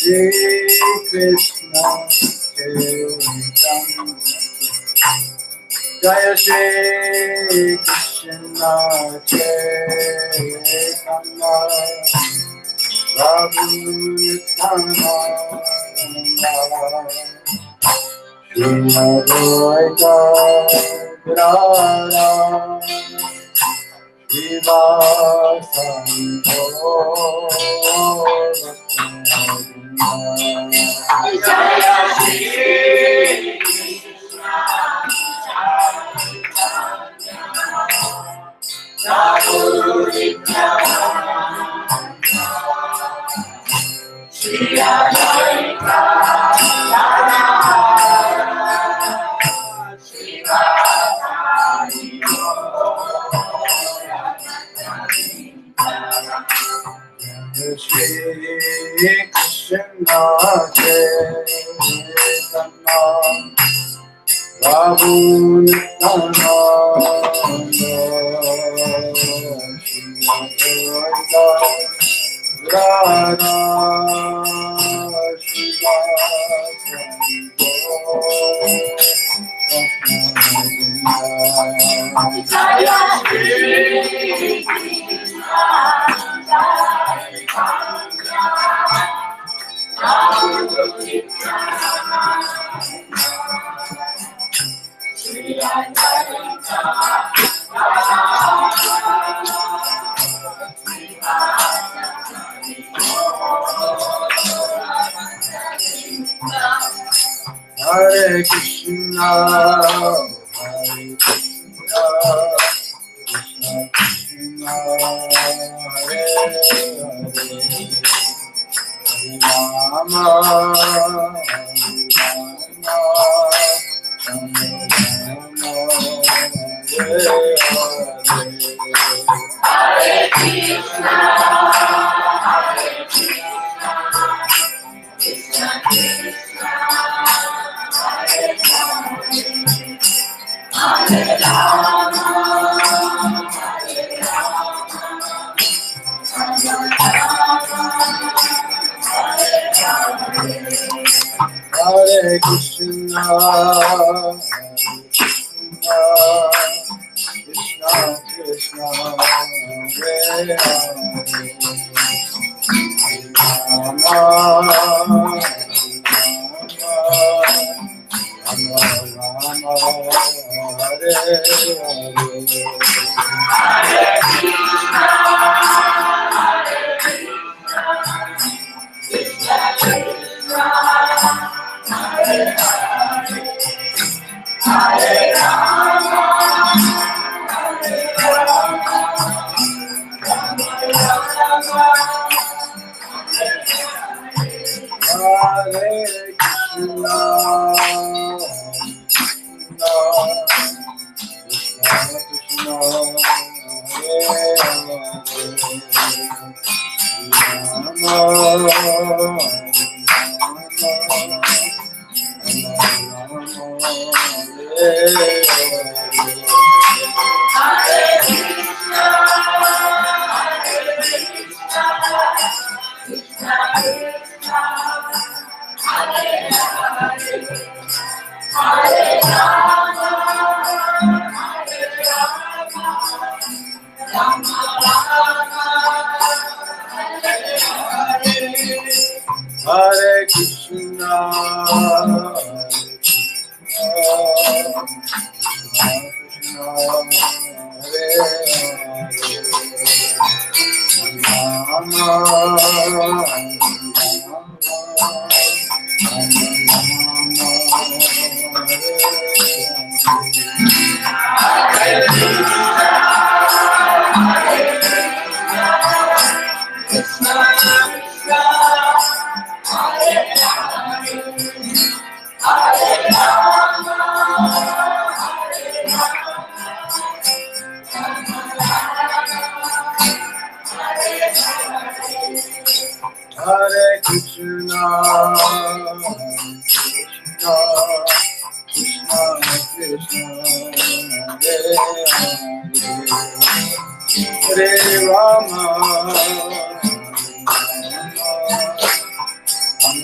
Krishna Chaitanya Jaya Shri Krishna Chaitanya Prabhu Nityananda Shri Advaita Gadadhara Srivasadi Jaya Shri Krishna Chaitanya Prabhu Nityananda Shri Advaita Gadadhara Srivasadi Shri Krishna Chaitanya Prabhu Nityananda Shri Advaita Gadadhara Srivasadi Jaya Shri Krishna Chaitanya Prabhu Nityananda Shri Advaita Hare Krishna Hare Krishna Krishna Krishna Hare Hare Rama Hare Krishna Hare Krishna Krishna Krishna Hare Rama Hare Hare Krishna Krishna Krishna Hare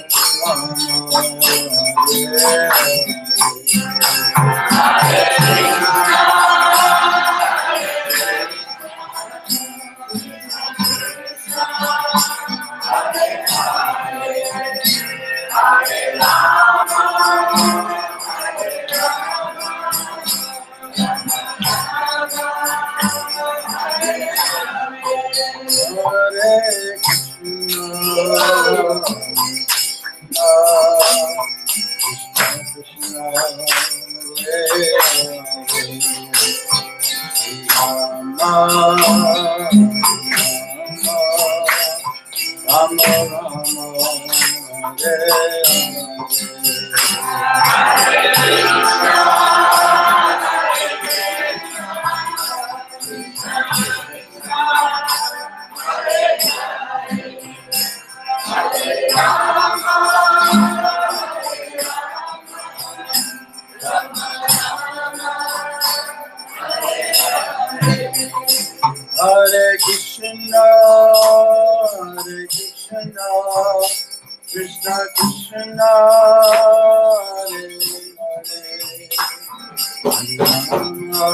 Hare Krishna, Hare Krishna, Krishna Krishna, Hare Hare, Rama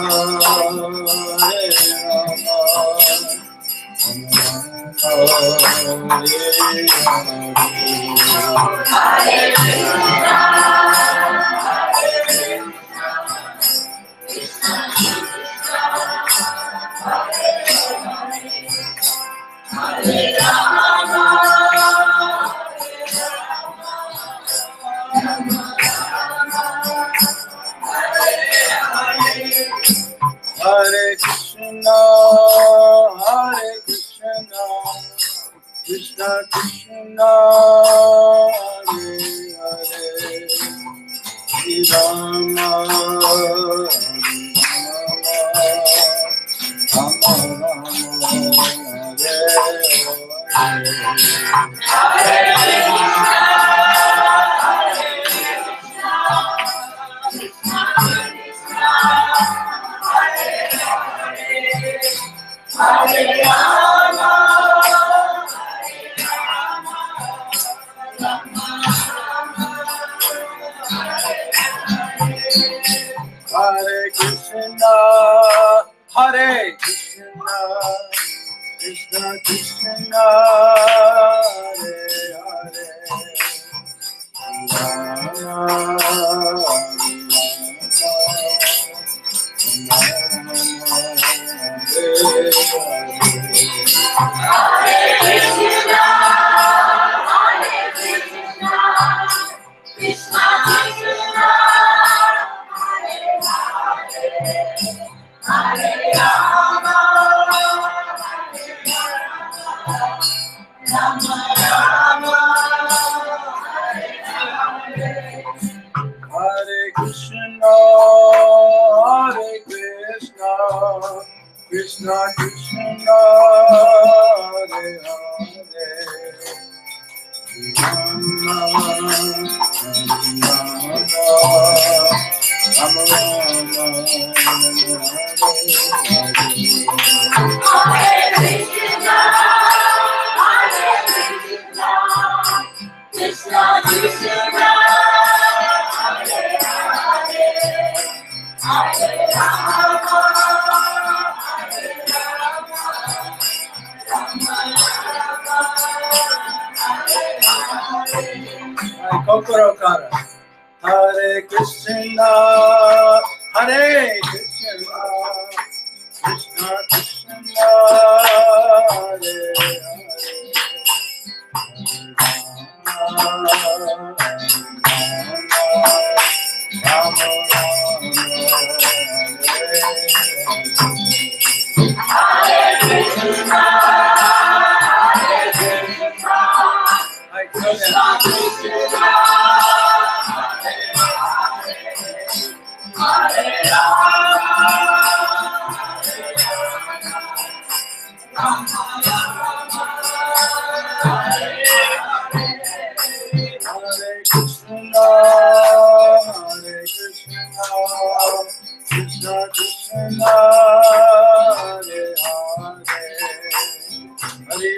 Hare Rama, Hare Hare Krishna, Hare Krishna, Krishna Krishna, Hare Hare, Rama Rama, Hare Hare Krishna, Hare Krishna, Krishna Krishna, Hare Hare, Hare Krishna, Hare Krishna, Krishna Krishna, Hare Hare, Rama Rama, Krishna Krishna, Kokoro Kara. Hare Krishna, Hare Krishna, Krishna Krishna, Hare Hare Rama, Hare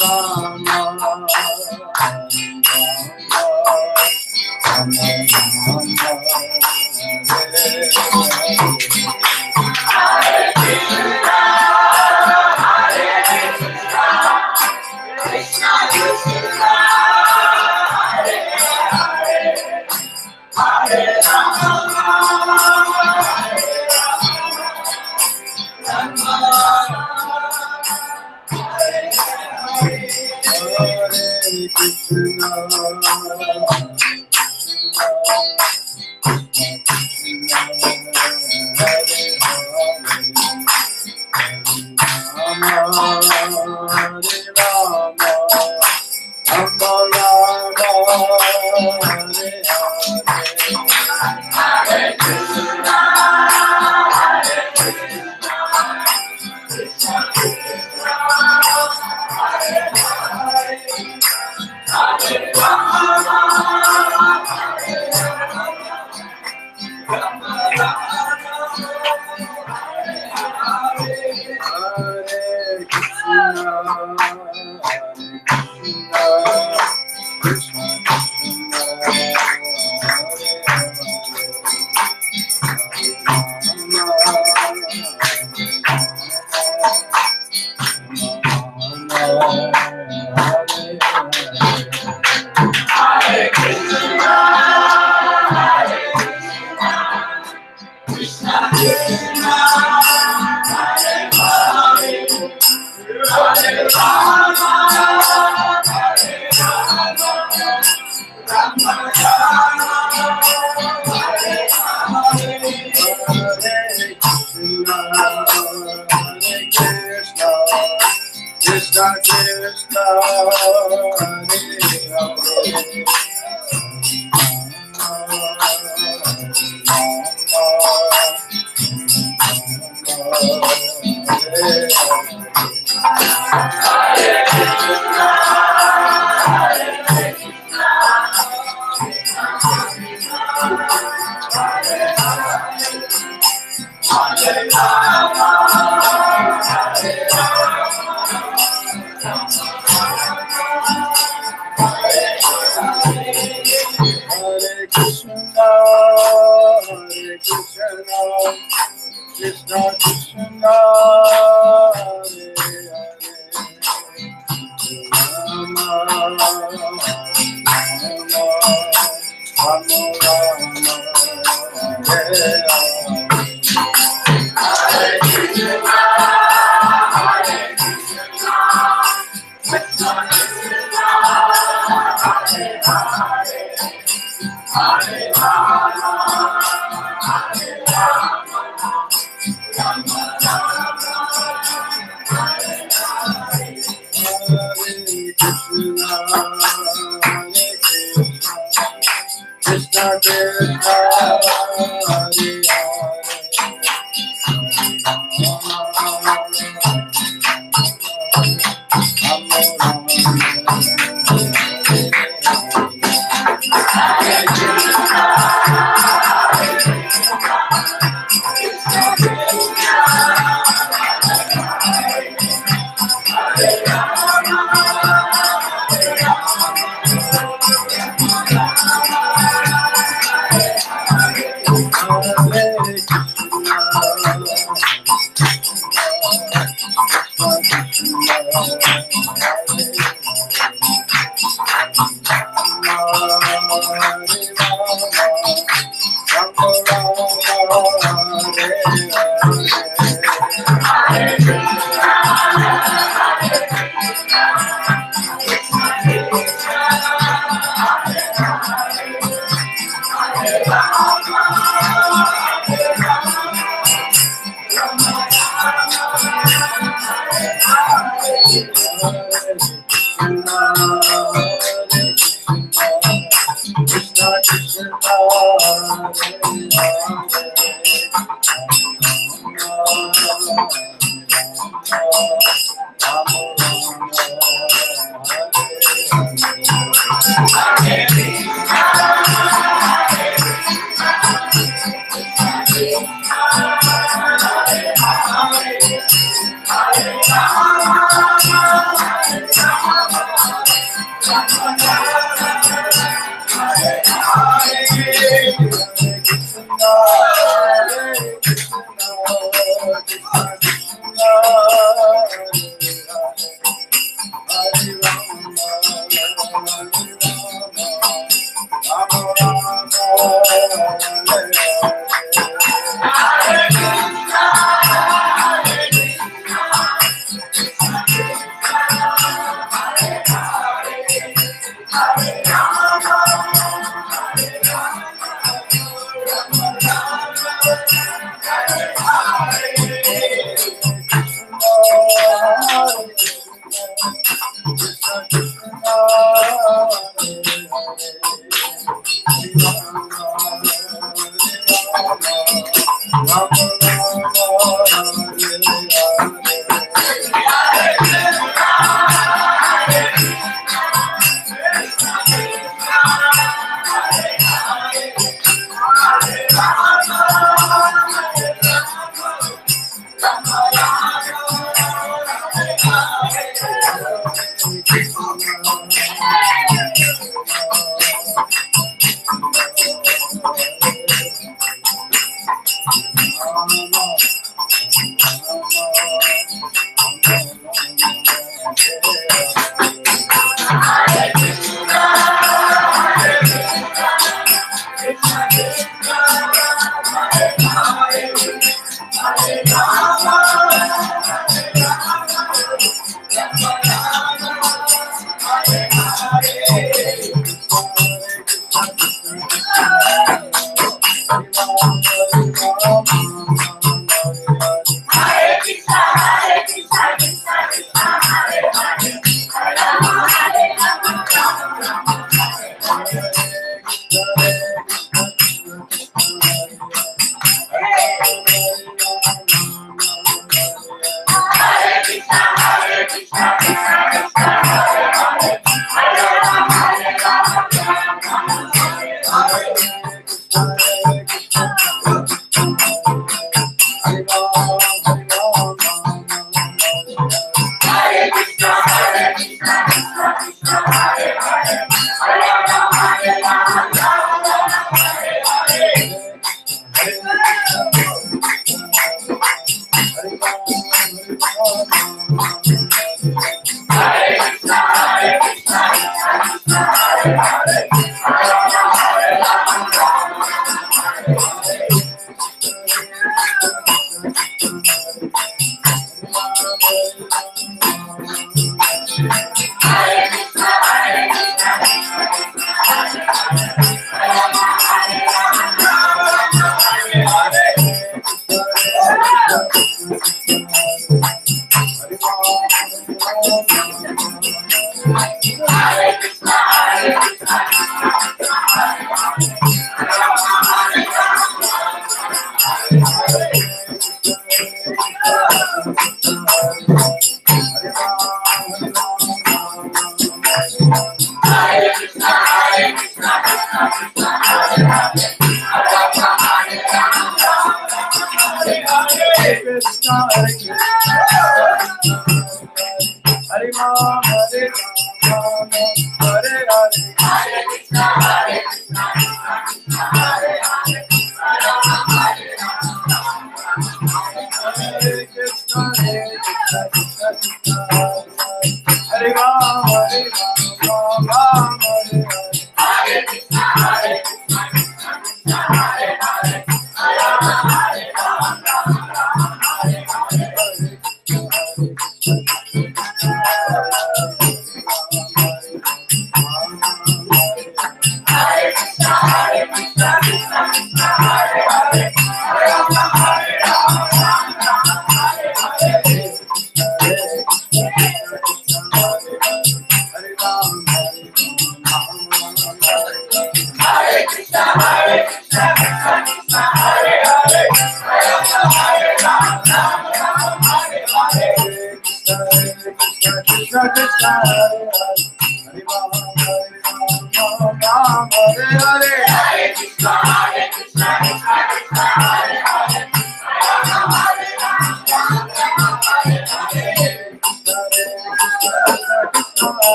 Rama,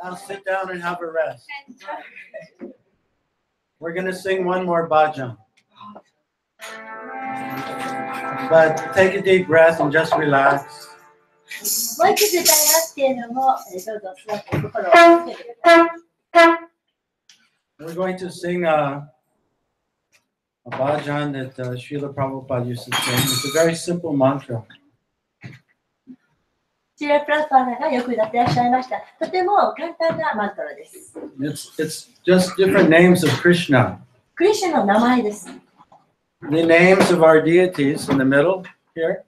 Now sit down and have a rest. We're going to sing one more bhajan. But take a deep breath and just relax. We're going to sing a bhajan that Srila Prabhupada used to sing. It's a very simple mantra. It's just different names of Krishna. The names of our deities in the middle here.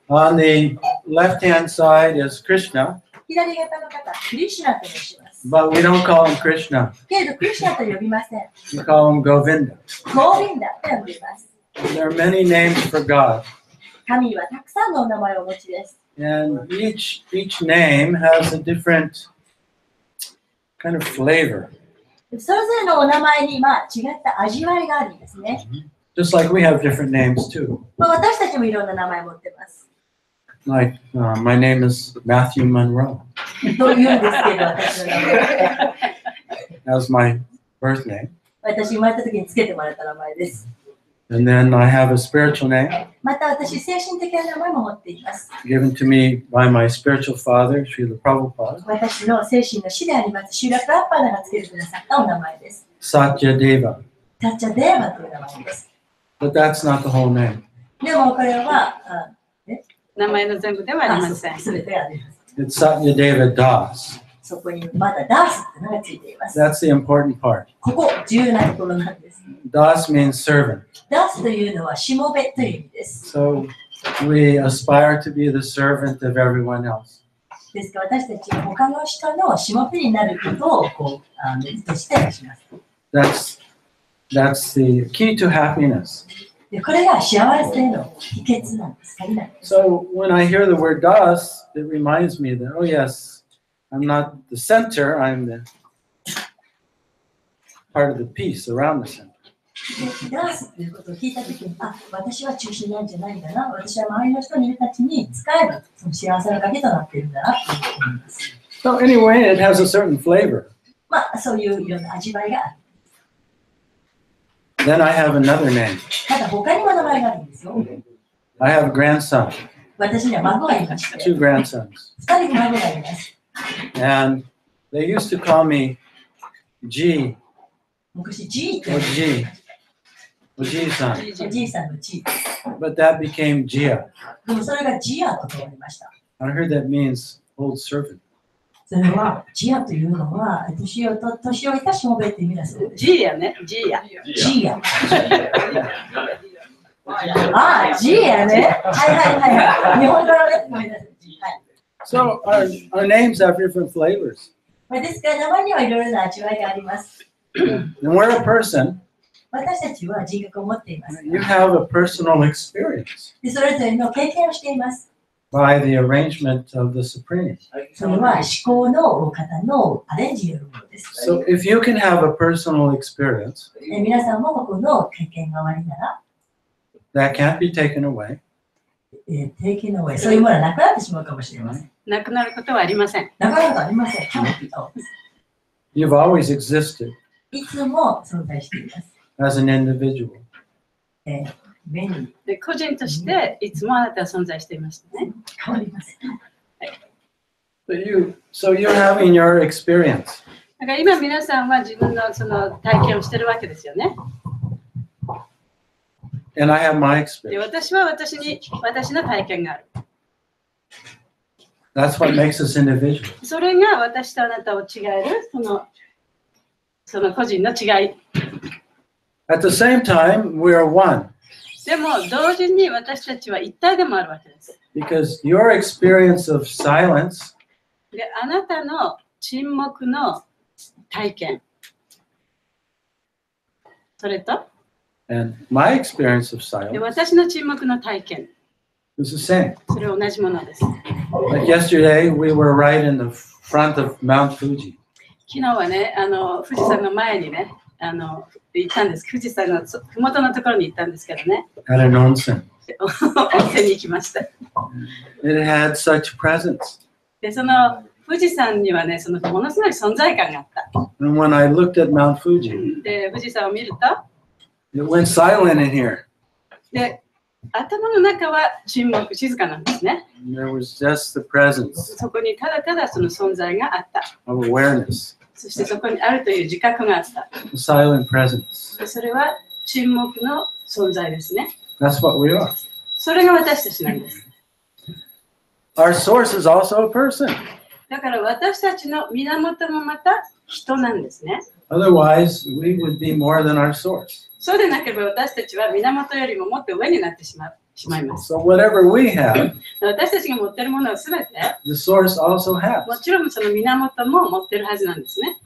On the left-hand side is Krishna. But we don't call him Krishna. We call him Govinda. There are many names for God. And each name has a different kind of flavor. Just like we have different names too. Like my name is Matthew Monroe. That's my birth name. And then I have a spiritual name given to me by my spiritual father, Srila Prabhupada. Satyadeva. But that's not the whole name. It's Satyadeva Das. That's the important part. Das means servant. So we aspire to be the servant of everyone else. That's the key to happiness. So when I hear the word Das, it reminds me that, oh yes, I'm not the center, I'm the part of the piece around the center. So anyway, it has a certain flavor. Then I have another name. I have a grandson. 2 grandsons. And they used to call me G. Oji-san. But that became Jia. I heard that means old servant. So our names have different flavors. And we're a person. You have a personal experience by the arrangement of the Supreme. So if you can have a personal experience, that can't be taken away. You've always existed as an individual. So you're having your experience. And I have my experience. That's what makes us individual. At the same time, we are one. Because your experience of silence and my experience of silence is the same. Like yesterday, we were right in the front of Mount Fuji. 昨日はね、富士山の前にね、行ったんです。富士山のふもとのところに行ったんですけどね。At an onsen. 温泉に行きました。It had such presence. で、その富士山にはね、そのものすごい存在感があった。And when I looked at Mount Fuji, で、富士山を見ると、it went silent in here. で、頭の中は沈黙、静かなんですね。There was just the presence そこにただただその存在があった。of awareness, そしてそこにあるという自覚があった。the silent presence. でそれは沈黙の存在ですね。That's what we are. それが私たちなんです。Our source is also a person. だから私たちの源もまた人なんですね。Otherwise, we would be more than our source. そうでなければ私たちは源よりももっと上になってしまいます。So whatever we have, 私たちが持っているものはすべて、the source also も has. ちろんその源も持っているはずなんですね。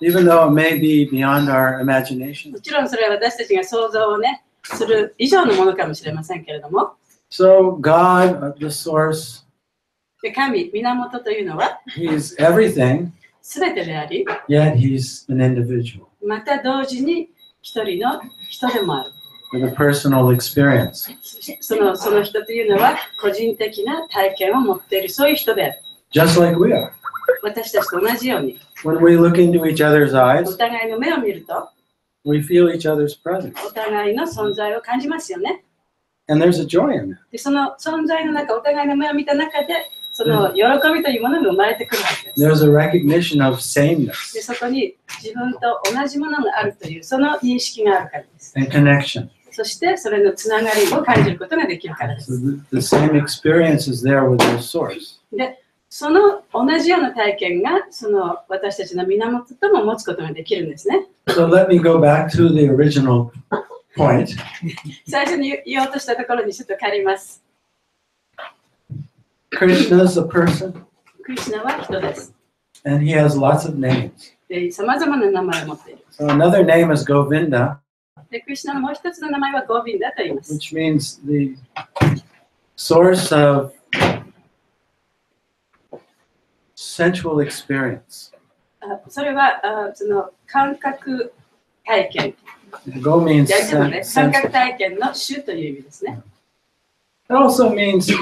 Even though it may be beyond our imagination. もちろんそれは私たちが想像をね、する以上のものかもしれませんけれども。So God, the source, で神、源というのは、He's everything, すべてであり、 yet He's an individual また同時に一人の人でもある。with a personal experience. その人というのは個人的な体験を持っている、そういう人である。Just like we are. 私たちと同じように、 When we look into each other's お eyes, 互いの目を見ると、 we feel each other's presence. お互いの存在を感じますよね。And there's a joy in that. でその存在の中、お互いの目を見た中で、その喜びというものが生まれてくるはずです。 There's a recognition of sameness でそこに自分と同じものがあるという、その認識があるからです。 and connection. そしてそれのつながりを感じることができるからで So す。 the same experience is there with our source. で、その同じような体験がその私たちの源とも持つことができるんですね。So let me go back to the original point. 最初に言おうとしたところにちょっと借ります。Krishna is a person, クリシュナは人です。 and he has lots of names. で、さまざまな名前を持っている。 So another name is Govinda, で、クリシュナのもう一つの名前はゴービンダと言います。 which means the source of sensual experience. それはその感覚体験。 Go means 大丈夫ね。感 sense. 覚体験の種という意味ですね。 It also means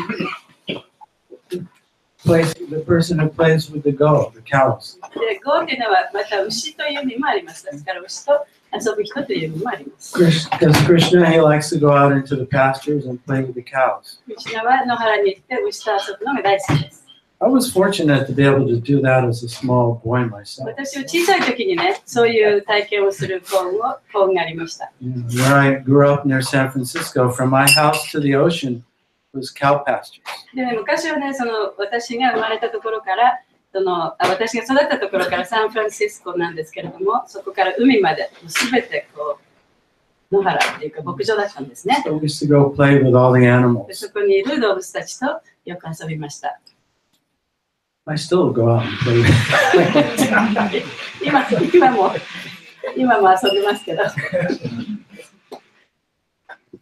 the person who plays with the goat, the cows. で、ゴーというのはまた牛という意味もあります。ですから牛と遊ぶ人という意味もあります。 Because Krishna, he likes to go out into the pastures and play with the cows. クリシュナは野原に行って牛と遊ぶのが大好きです。 I was fortunate to be able to do that as a small boy myself. 私は小さい時にね、そういう体験をする幸運がありました。 Where I grew up near San Francisco, from my house to the ocean was cow pastures. で、ね、昔はね、その私が生まれたところから私が育ったところからサンフランシスコなんですけれども、そこから海まですべてこう野原っていうか牧場だったんですね。 So we used to go play with all the で animals. そこにいる動物たちとよく遊びました。I still go out and play with 今も遊んでますけど。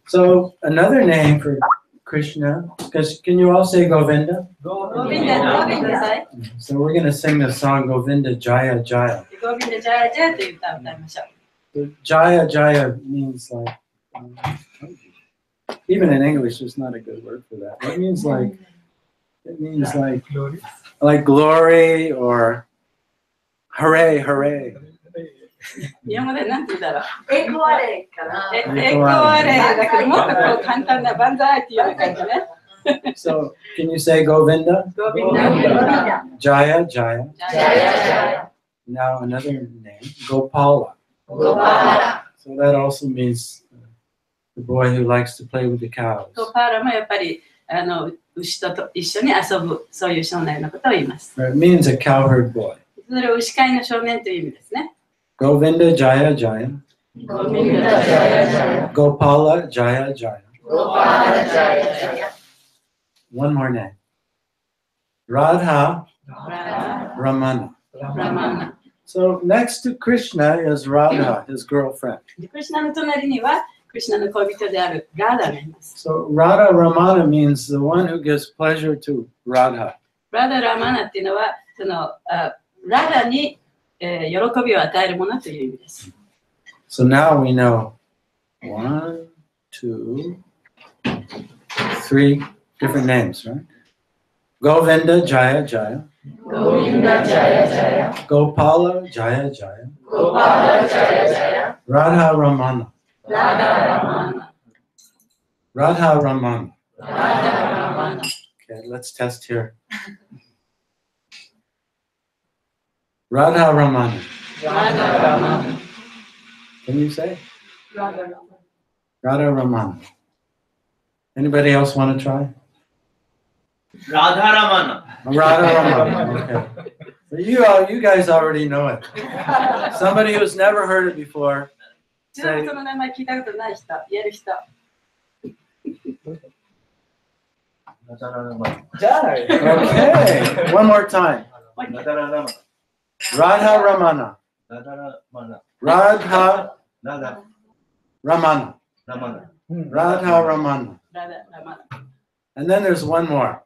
So another name for Krishna, because can you all say Govinda? ゴービンダさい。 So we're going to sing the song Govinda Jaya Jaya. ゴービンダジャージャーという歌を歌いましょう。 The Jaya Jaya means like, even in English, there's not a good word for that. It means like glory or hooray, hooray. 日本語で何て言うんだろう。栄光あれかな。栄光あれだけどもっとこう簡単な万歳っていうような感じね。So can you say Govinda? ゴービンダ。 Jaya Jaya. ジャージャー。 Now another name, Gopala. ゴパラ。 So that also means the boy who likes to play with the cows. ゴパラもやっぱり牛と一緒に遊ぶそういう少年のことを言います。 It means a cowherd boy. それを牛飼いの少年という意味ですね。 Govinda Jaya Jaya. ゴービンダジャージャー。 Gopala Jaya Jaya. ゴパラジャージャー。 One more name. Radha ラ Ramana. マナ。 So next to Krishna is Radha, his girlfriend. でクリシュナの隣にはクリシュナの恋人であるラーダがいます。 So Radha Ramana means the one who gives pleasure to Radha. ラーダ・ラマナっていうのはそのラーダに、喜びを与えるものという意味です。So now we know 1, 2, 3 different names, right? Govinda Jaya Jaya. Govinda Jaya Jaya. Gopala Jaya Jaya. Gopala Jaya Jaya. Radha Ramana. Radha Ramana. Radha Ramana. Radha Ramana. Okay, let's test here. Radha Ramana. Radha Ramana. Can you say? Radha Ramana. Radha Ramana. Anybody else want to try? Radha Ramana. Radha Ramana. Okay. So you guys already know it. Somebody who's never heard it before. ちなみにその名前聞いたことない人、言える人。Okay. One more time. Radha Ramana. Radha Ramana. Radha Ramana. And then there's one more.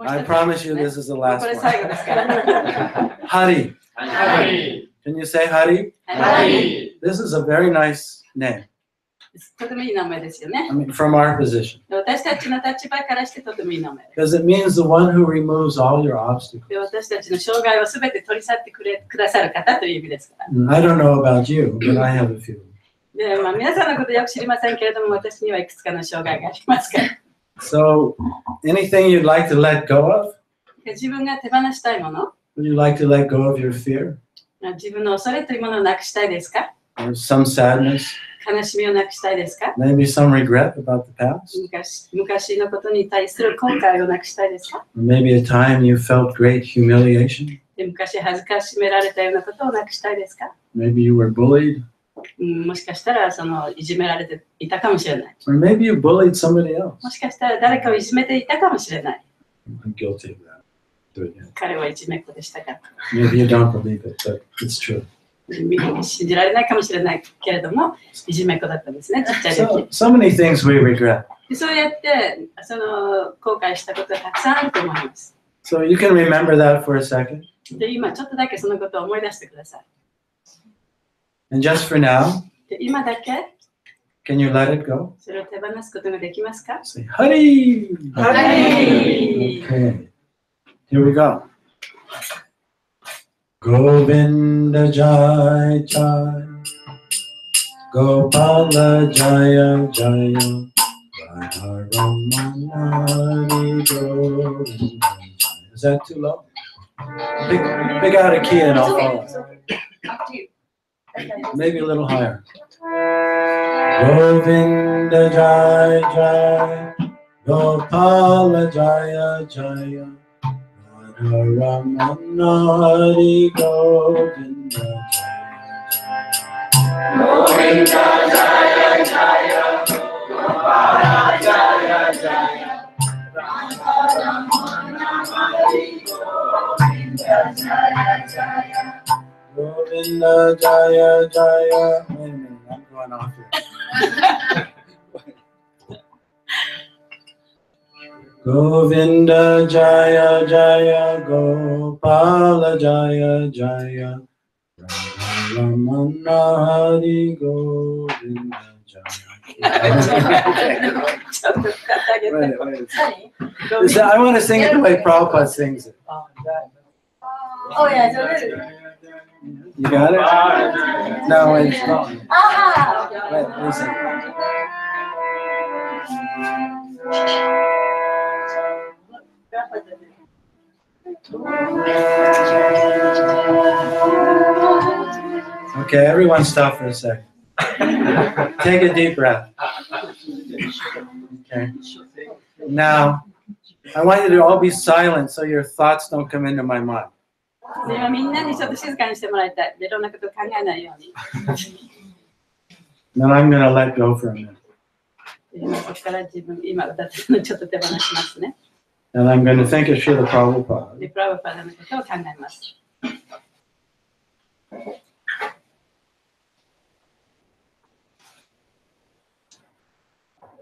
I promise you this is the last これ最後ですから。 Hari. Hari. Can you say Hari? Hari. This is a very nice name. とてもいい名前ですよね。 I mean, from our position. 私たちの立場からしてとてもいい名前です。 Because it means the one who removes all your obstacles. で私たちの障害をすべて取り去ってくださる方という意味ですから。 I don't know about you, but I have a few. で皆さんのことよく知りませんけれども、私にはいくつかの障害がありますから。 So, anything you'd like to let go of? 自分が手放したいもの、 Would you like to let go of your fear? 自分の恐れというものをなくしたいですか？ Or some sadness? 悲しみをなくしたいですか？ Maybe some regret about the past? 昔のことに対する後悔をなくしたいですか？ Or maybe a time you felt great humiliation? で昔恥ずかしめられたようなことをなくしたいですか？ Maybe you were bullied? もしかしたらいじめられていたかもしれない。 Or maybe you bullied somebody else? もしかしたら誰かをいじめていたかもしれない。 I'm guilty of that. Do it again. 彼はいじめっ子でしたから。 Maybe you don't believe it, but it's true. 信じられないかもしれないけれども、いじめっ子だったんですね、ちっちゃい時。 So many things we regret. でそうやって後悔したことがたくさんあると思います。 So you can remember that for a second. で今ちょっとだけそのことを思い出してください。 And just for now, で今だけ can you let it go? それを手放すことができますか？ Say, Hari! Hari! Okay. Here we go. Govinda Jai Jai. Gopala Jaya Jaya. Radha Ramana Hari Govinda Jaya. Is that too low? Pick out a key and I'll follow. Up to you. Maybe a little higher. Govinda Jai Jai. Gopala Jaya Jaya. Radha Ramana Hari Govinda Jaya. Govinda Jaya Jaya. Gopala Jaya Jaya. Radha Ramana Hari Govinda Jaya Jaya. Govinda Jaya Jaya. Wait a minute, I'm going off here. Govinda Jaya Jaya. Gopala Jaya Jaya. Radha Ramana Hari Govinda Jaya. I want to sing it the way Prabhupada sings it. Oh yeah, so this is. You got it? No, it's wrong. Aha! Wait, listen. Okay, everyone stop for a second. Take a deep breath. Okay. Now, I want you to all be silent so your thoughts don't come into my mind. 今みんなにちょっと静かにしてもらいたい。いろんなことを考えないように。 Then I'm going to let go for a minute. 今ここから今歌ってるのちょっと手放しますね。 And I'm going to think of Srila Prabhupada. で、プラブパダのことを考えます。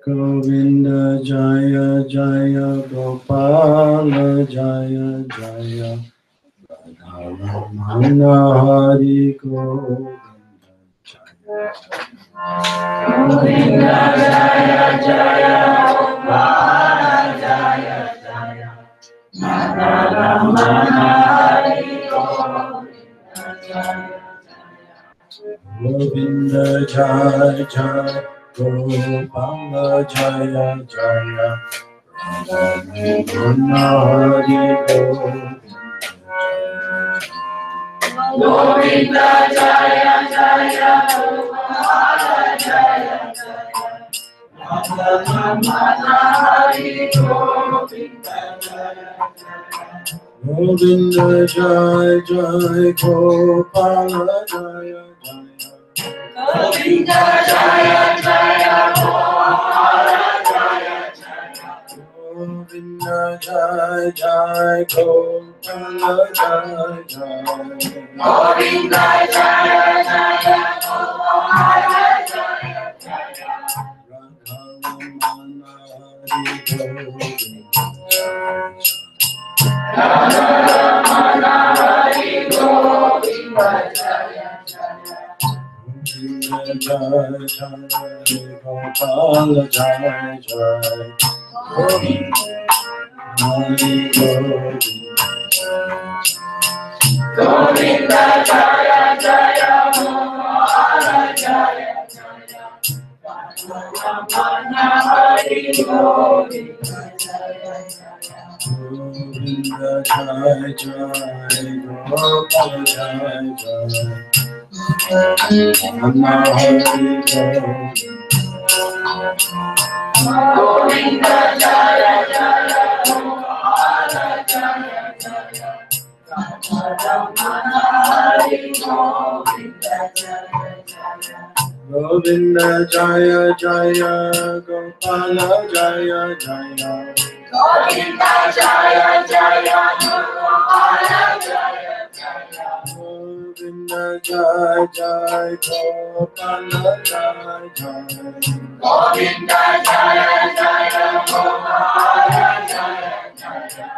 Govinda Jaya Jaya Gopala Jaya Jaya Radharamana Hari Govinda Jaya Govinda Jaya Jaya Gopala Jaya Jaya Radharamana Hari Govinda Jaya Govinda Jaya Jaya Gopala Jaya Jaya Radharamana Hari Govinda Jaya Jaya Gopala Jaya Jaya Radharamana Hari Govinda Jaya Govinda Jaya Jaya Gopala Jaya Jaya Govinda Jaya Jaya Gopala Jaya Jaya Govinda Jaya Jaya Gopala Jaya Jaya Govinda Jaya Jaya Gopala Jaya Jaya Radharamana Hari Govinda Radharamana Hari Govinda Jaya Jaya Jaya Jaya Gopala Jaya Jaya Govinda Hari Govinda Govinda Jaya Jaya Gopala Jaya Jaya Radharamana Hari Govinda Jaya Jaya Govinda Jaya Jaya Gopala Jaya Jaya Radharamana Hari Govinda Jaya Jaya Gopala Jaya Jaya Radharamana Hari Govinda Jaya Jaya Govinda Jaya Jaya Gopala Jaya Jaya Govinda Jaya Jaya Gopala Jaya Jaya Govinda Jaya Jaya Gopala Jaya Jaya Govinda Jaya Jaya Gopala Jaya Jaya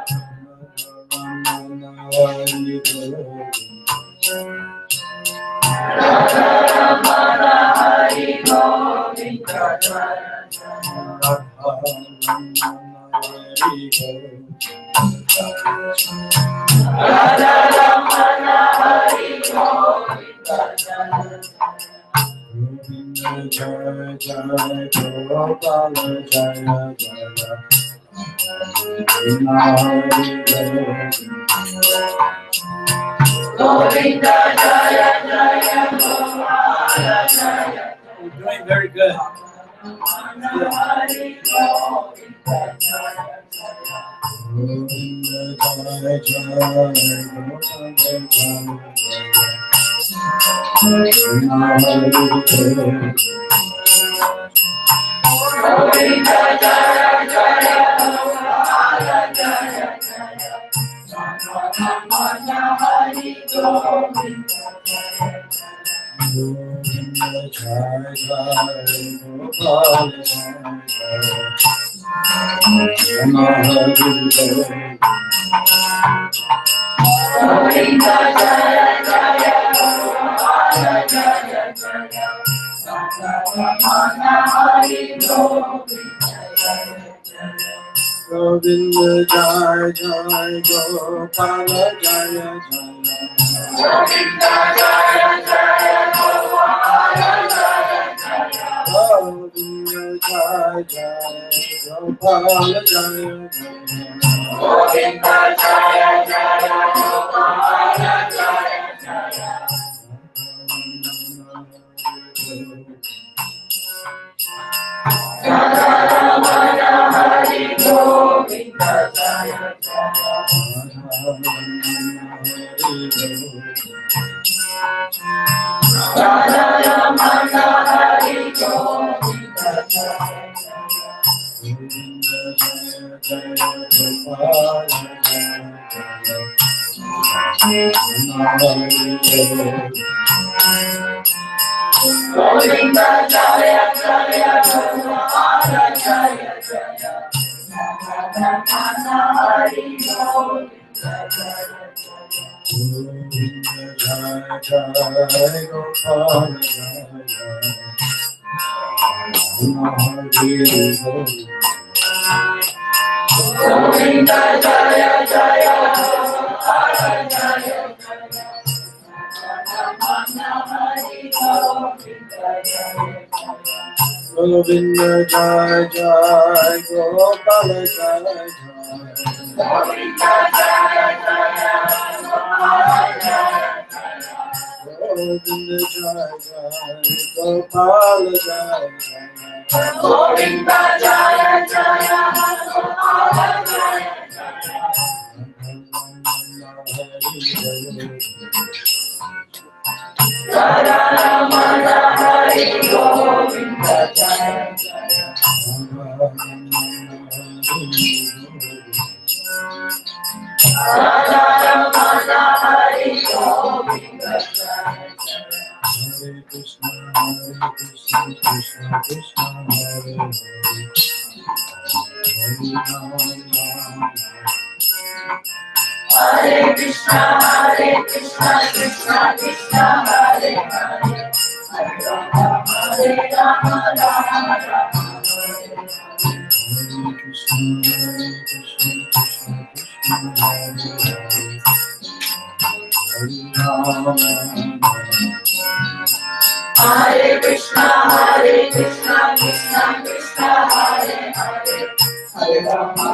Radharamana Hari Govinda Radharamana Hari Govinda Jaya Jaya Radharamana Hari Radharamana Hari Govinda Jaya Govinda Jaya Jaya Gopala Jaya Jaya Radharamana Hari Govinda Jaya Jaya Gopala Jaya You're doing very good. Hari Govinda Jaya Jaya Govinda Jaya Jaya Gopala Jaya Jaya Govinda Jaya Jaya Gopala Jaya Jaya Radharamana Hari Govinda Jaya Govinda Jaya Jaya Gopala Govinda Jaya Jaya Gopala Jaya Jaya Radharamana Hari Govinda Jaya Jaya Govinda Jaya Jaya Gopala Jaya Jaya Govinda Jaya Jaya Gopala Jaya Jaya Govinda Jaya Jaya Gopala Jaya Jaya Govinda Jaya Jaya Gopala Jaya Jaya Radharamana Hari Govinda Jaya Jaya Radharamana Hari Govinda Jaya Jaya Govinda Jaya Jaya Gopala Jaya Jaya Radharamana Hari Govinda Jaya Jaya Govinda Jaya Jaya Gopala Jaya Jaya Ramana Hari Govinda Jaya Govinda Jai Jai Gopala Jai Jai Govinda Jaya Jaya Gopala Jaya Govinda Jai Jai Gopala Jai Jai Govinda Jaya Jaya Gopala Jaya Jaya Ramana Hari Govinda Jaya Jaya Ramana Hari Govinda Jaya Hare Krishna, Krishna Krishna, Hare Hare, Hare Krishna, Krishna Krishna, Hare Hare, Hare Rama, Rama Rama. Hare Krishna, Krishna Krishna, Hare Hare, Hare Rama,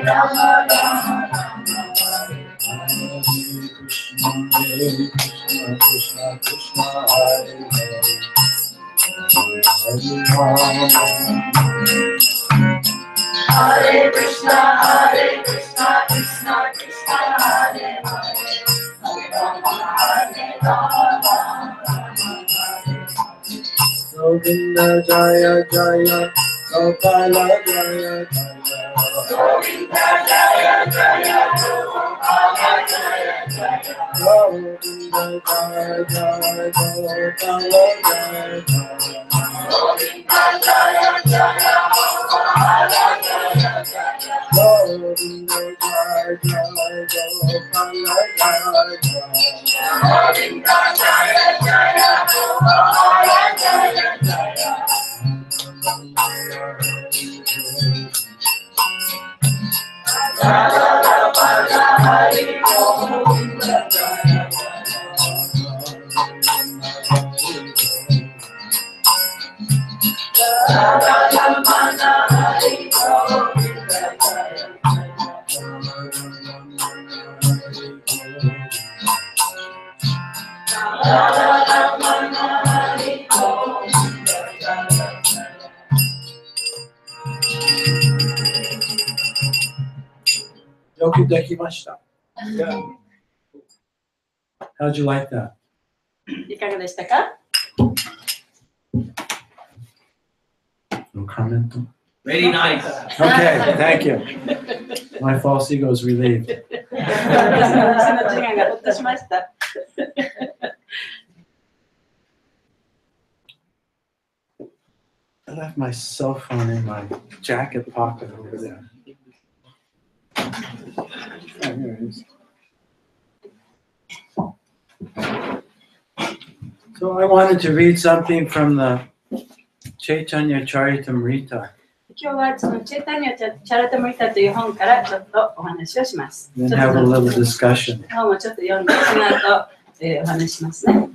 Rama Rama. Hare Krishna, Krishna Krishna, Hare Hare, Hare Rama, Rama. Govinda Jaya Jaya Gopala Jaya Jaya Govinda Jaya Jaya Gopala Jaya Jaya Govinda Jaya Jaya Gopala Jaya Jaya Govinda Jaya Jaya Gopala Jaya Jaya Govinda Jaya Jaya Gopala Jaya Jaya Govinda Jaya Jaya Gopala Jaya Jaya Jaya Ramana Hari Govinda Jaya Jaya Ramana Hari Govinda Jaya Jaya Ramana Hari Govinda Jaya Yoki dekimashita. Yeah. How'd you like that? いかがでしたか？ No comment? Very nice. Okay, thank you. My false ego is relieved. 私の自我がほっとしました。 I left my cell phone in my jacket pocket over there. Oh, here it is. So I wanted to read something from the Chaitanya Charitamrita. 今日はそのチェタニャチャラタムリタという本からちょっとお話をします。 Then have a little discussion. 本をちょっと読んで、その後、お話ししますね。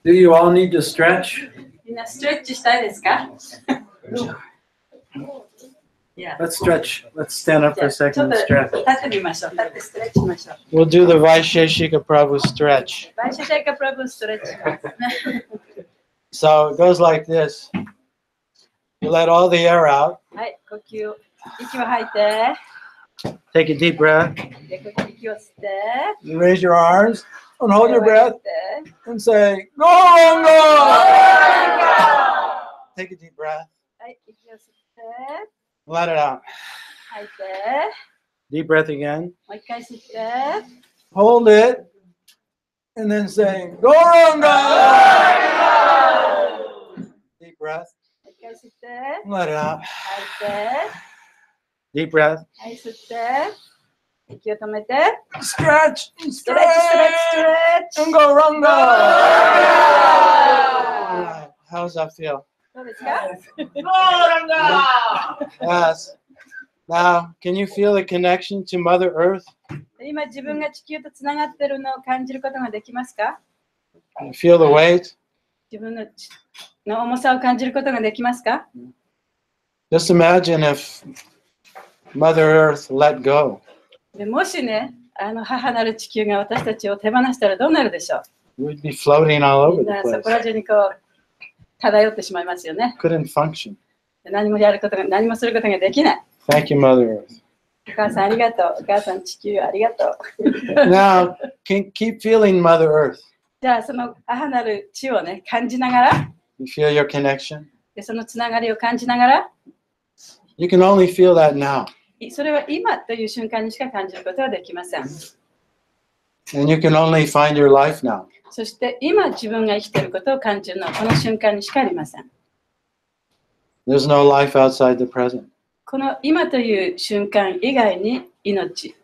Do you all need to stretch? みんなストレッチしたいですか？ Yeah. Let's stretch. Let's stand up for a ちょ second っと and 立 stretch. ってみましょう。立ってストレッチしましょう。 We'll do the Vaisheshika Prabhu stretch. バイシャシャイカプラブストレッチします。 So it goes like this. You let all the air out. はい、呼吸。息を吐いて、 Take a deep breath. で息を吸って、 You raise your arms and hold your 手を上 breath げて and say, Gauranga! Take a deep breath. はい、息を吸って、 Let it out. 吐いて、 Deep breath again. もう一回吸って、 Hold it. And then say, Gauranga! Deep breath. もう一回吸って、 Let it out. 吐いて、 Deep breath. はい、吸って、息を止めて、 Stretch, ストレッチ、ストレッチ。 Rungo, rungo. How does that feel? どうですか？ Yes. Now, can you feel the connection to Mother Earth? 今自分が地球とつながってるのを感じることができますか？ Feel the weight? 自分の重さを感じることができますか？ Just imagine if Mother Earth let go. でもしね、母なる地球が私たちを手放したらどうなるでしょ We'd be floating all う？ over みん the なそ place. こら中にこう漂ってしまいますよね。 Couldn't function. 何もすることができない。 Thank you, Mother Earth. お母さんありがとう。お母さん地球ありがとう。 Now, keep feeling Mother Earth. じゃあその母なる地をね感じながら、 You feel your connection. でそのつながりを感じながら、 You can only feel that now. それは今という瞬間にしか感じることはできません。 And you can only find your life now. そして今自分が生きていることを感じるのはこの瞬間にしかありません。 There's no life outside the present. この今という瞬間以外に命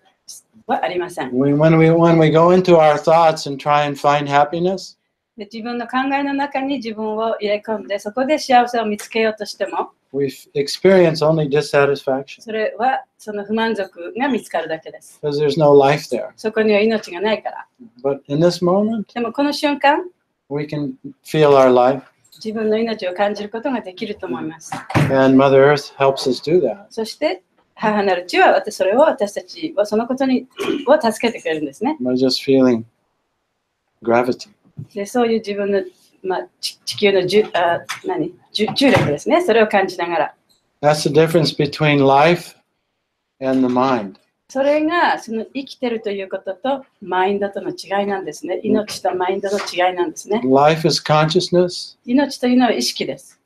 はありません。 When we go into our thoughts and try and find happiness, で自分の考えの中に自分を入れ込んでそこで幸せを見つけようとしても we experience only dissatisfaction それはその不満足が見つかるだけです。 because there's no life there. そこには命がないから。 But in this moment, でもこの瞬間 we can feel our life, 自分の命を感じることができると思います。 and Mother Earth helps us do that. そして母なる地はそれを私たちはそのことを助けてくれるんですね。 By just feeling gravity. でそういう自分の、地球の重力ですね。それを感じながら。 That's the difference between life and the mind. それがその生きてるということとマインドとの違いなんですね。命とマインドの違いなんですね。 Life is consciousness, 命というのは意識です。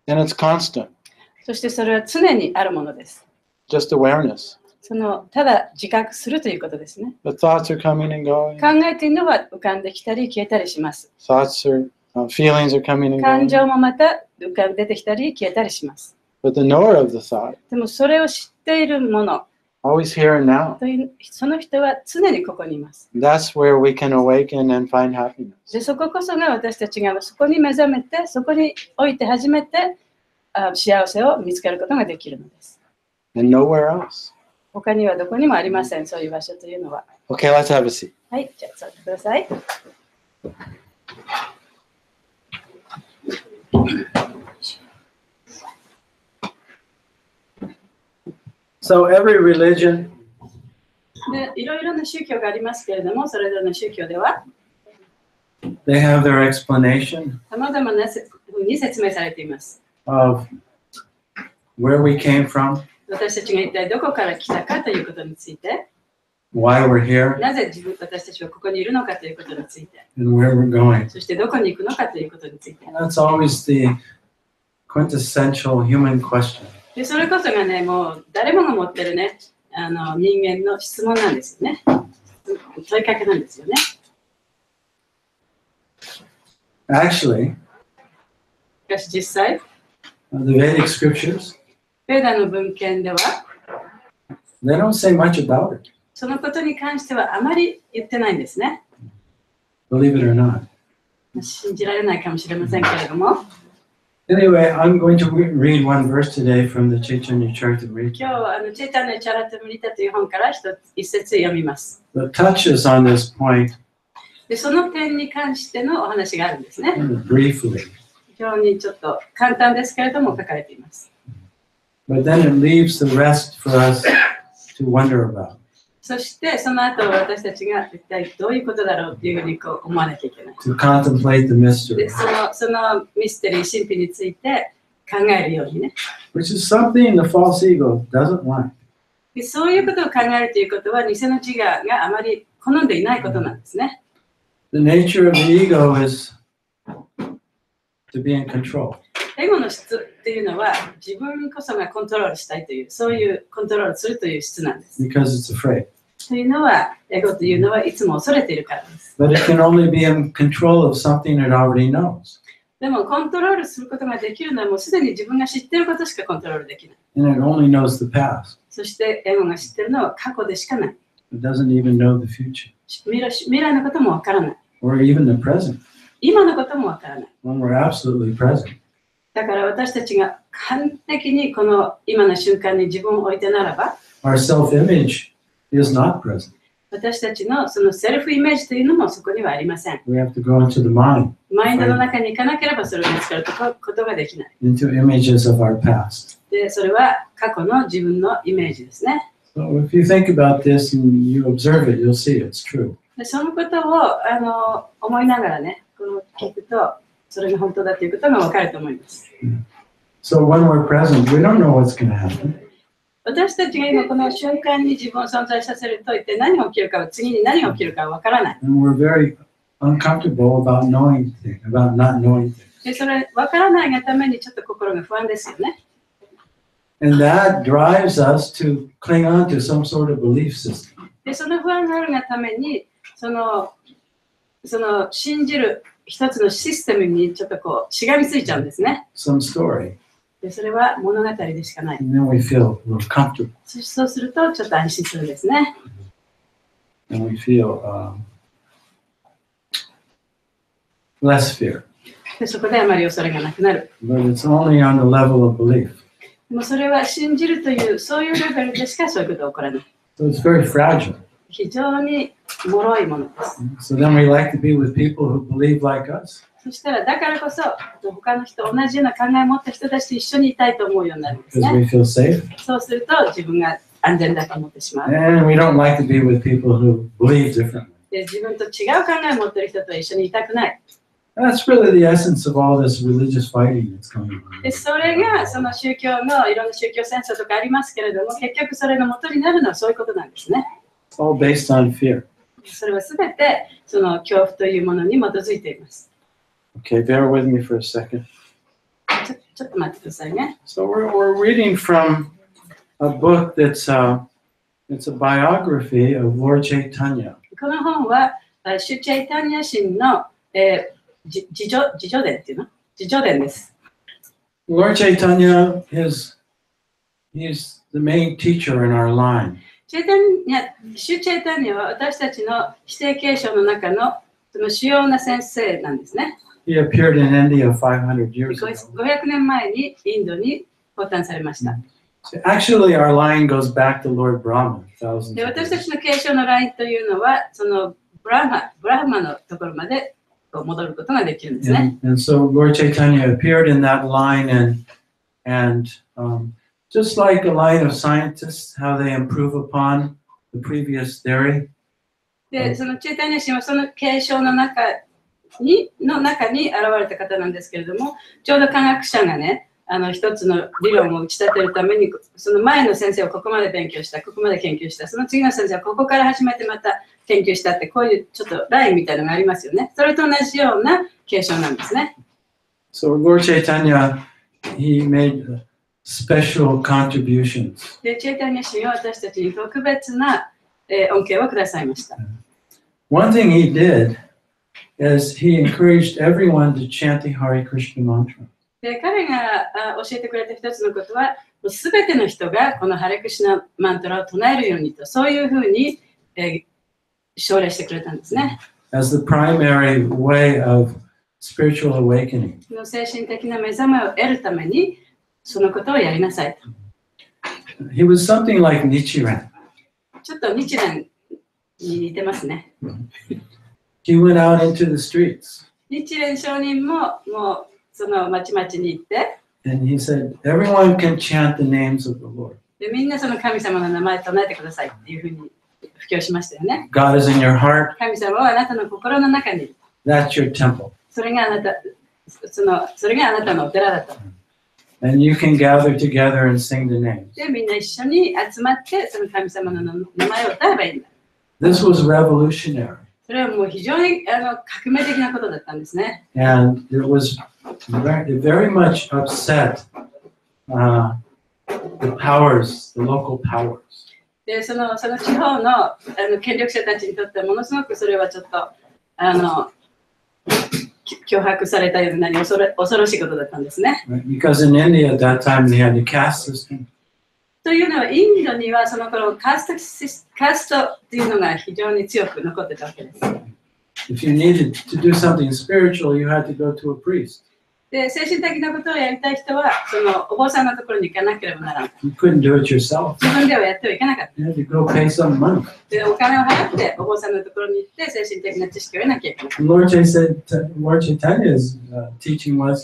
and it's constant, そしてそれは常にあるものです。 just awareness. ただ自覚するということですね。 The thoughts are coming and going. 考えというのは浮かんできたり消えたりします。 Feelings are coming and 感 going. 情もまた浮かんできたり消えたりします。 But the knower of the thought, でもそれを知っているもの always here and now. というその人は常にここにいます。 That's where we can awaken and find happiness. でそここそが私たちがそこに目覚めてそこにおいて初めて幸せを見つけることができるのです。 And nowhere else. 他にはどこにもありません、そういう場所というのは。 Okay, let's have a seat. はい、じゃあ座ってください。So every religion でいろいろな宗教がありますけれども、それぞれの宗教では they have their explanation さまざまなふうに説明されています。 of where we came from, 私たちが一体どこから来たかということについて、 why we're here, なぜ私たちはここにいるのかということについて、 and where we're going. そしてどこに行くのかということについて。 That's always the quintessential human question. でそれこそがね、もう誰もが持ってるね、人間の質問なんですよね。問いかけなんですよね。Actually, しかし実際、 the Vedic scriptures, ベーダの文献では、 they don't say much about it, そのことに関してはあまり言ってないんですね。 believe it or not. 信じられないかもしれませんけれども、 Anyway, I'm going to read one verse today from the Chaitanya Charitamrita 今日チェイタンのチャラタムリタという本から一節読みます。 that touches on this point でその点に関してのお話があるんですね。 briefly, 非常にちょっと簡単ですけれども書かれています。 but then it leaves the rest for us to wonder about. そしてその後私たちが一体どういうことだろうというふうにこう思わなきゃいけない。 To contemplate the で mystery, そのミステリー、神秘について考えるようにね。 which is something the false ego doesn't like. でそういうことを考えるということは、偽の自我があまり好んでいないことなんですね。 The nature of the ego is to be in control. エゴの質っていうのは、自分こそがコントロールしたいという、そういうコントロールするという質なんです。 Because it's afraid. というのは、エゴというのはいつも恐れているからです。 But it can only be in control of something it already knows. でも、コントロールすることができるのは、もうすでに自分が知っていることしかコントロールできない。 And it only knows the past. そしてエゴが知ってるのは過去でしかない。It doesn't even know the future 未来のこともわからない。or even the present 今のこともわからない。when we're absolutely present. だから私たちが完璧にこの今の瞬間に自分を置いてならば、Our self-image is not present. 私たちのそのセルフイメージというのもそこにはありません。We have to go into the mind, マインドの中に行かなければそれを見つかることができない。into images of our past. で、それは過去の自分のイメージですね。So if you think about this and you observe it, you'll see it's true. でそのことを思いながらね、この聞くと、それが本当だということが分かると思います。So when we're present, we don't know what's going to happen. 私たちが今この瞬間に自分を存在させると一体何が起きるか、次に何が起きるか分からない。And we're very uncomfortable about knowing things, about not knowing things. で、それ分からないがためにちょっと心が不安ですよね。And that drives us to cling on to some sort of belief system. で、その不安があるがために、その信じる一つのシステムにちょっとこうしがみついちゃうんですね。Some story. で、それは物語でしかない。And then we feel a little comfortable. そうするとちょっと安心するんですね。And we feel less fear. で、そこであまり恐れがなくなる。But it's only on the level of belief. でもそれは信じるというそういうレベルでしかそういうことは起こらない。So it's very fragile. 非常に脆いものです。So then we like to be with people who believe like us. そしたらだからこそ他の人、同じような考えを持った人たちと一緒にいたいと思うようになるんです Because we ね。 feel safe. そうすると自分が安全だと思ってしまう。 And we don't like to be with people who believe differently. で、自分と違う考えを持っている人と一緒にいたくない。 And that's really the essence of all this religious fighting that's going on. で、それがその宗教のいろんな宗教戦争とかありますけれども、結局それの元になるのはそういうことなんですね。It's all based on fear. それはすべてその恐怖というものに基づいています。 Okay, bear with me for a second. ちょっと待ってくださいね。 So we're reading from a book that's it's a biography of Lord Chaitanya. この本はシュチャイタニャ神の、自叙伝っていうの？自叙伝です。 Lord Chaitanya he's the main teacher in our line. シュチャイタニャは私たちの指定継承の中のその主要な先生なんですね。He appeared in India 500 years ago. 500年前にインドに降誕されました。 So actually, our line goes back to Lord Brahma. Thousands で、 of 私た years. ちの継承のラインというのは、そのブラフマのところまで戻ることができるんですね。 And so Lord Chaitanya appeared in that line, and just like a line of scientists, how they improve upon the previous theory. で、そのチェイタニャ神はその継承の中に現れた方なんですけれども、ちょうど科学者がね、一つの理論を打ち立てるために、その前の先生をここまで勉強した、ここまで研究した、その次の先生はここから始めてまた研究したって、こういうちょっとラインみたいなのがありますよね。それと同じような継承なんですね。So Lord Chaitanya, he made special contributions. で、チェイタニャ神は私たちに特別な恩恵をくださいました。One thing he did is he encouraged everyone to chant the Hare Krishna mantra. で、彼が教えてくれた一つのことは、すべての人がこのハレクシナマントラを唱えるようにと、そういうふうに、奨励してくれたんですね。As the primary way of spiritual awakening. 精神的な目覚めを得るために、そのことをやりなさいと。He was something like Nichiren. ちょっと日蓮に似てますね。He went out into the streets 日蓮上人ももうその町々に行って、and he said, everyone can chant the names of the Lord. でみんなその神様の名前を唱えてくださいっていうふうに布教しましたよね。God is in your heart. 神様はあなたの心の中に、That's your temple. それがあなたのお寺だと。And you can gather together and sing the names. で、みんな一緒に集まって、その神様の名前を歌えばいいんだ。This was revolutionary. それはもう非常に革命的なことだったんですね。And it was very much upset the powers, the local powers. で、その地方の権力者たちにとってはものすごくそれはちょっと脅迫されたような恐ろしいことだったんですね。Right? Because in India at that time they had the caste system. というのは、インドにはその頃カーストっていうのが非常に強く残ってたわけです。If you needed to do something spiritual, you had to go to a priest. で、精神的なことをやりたい人は、そのお坊さんのところに行かなければならない。You couldn't do it yourself. 自分ではやってはいけなかった。You had to go pay some money. で、お金を払ってお坊さんのところに行って精神的な知識を得なきゃいけない。Lord Chaitanya's teaching was,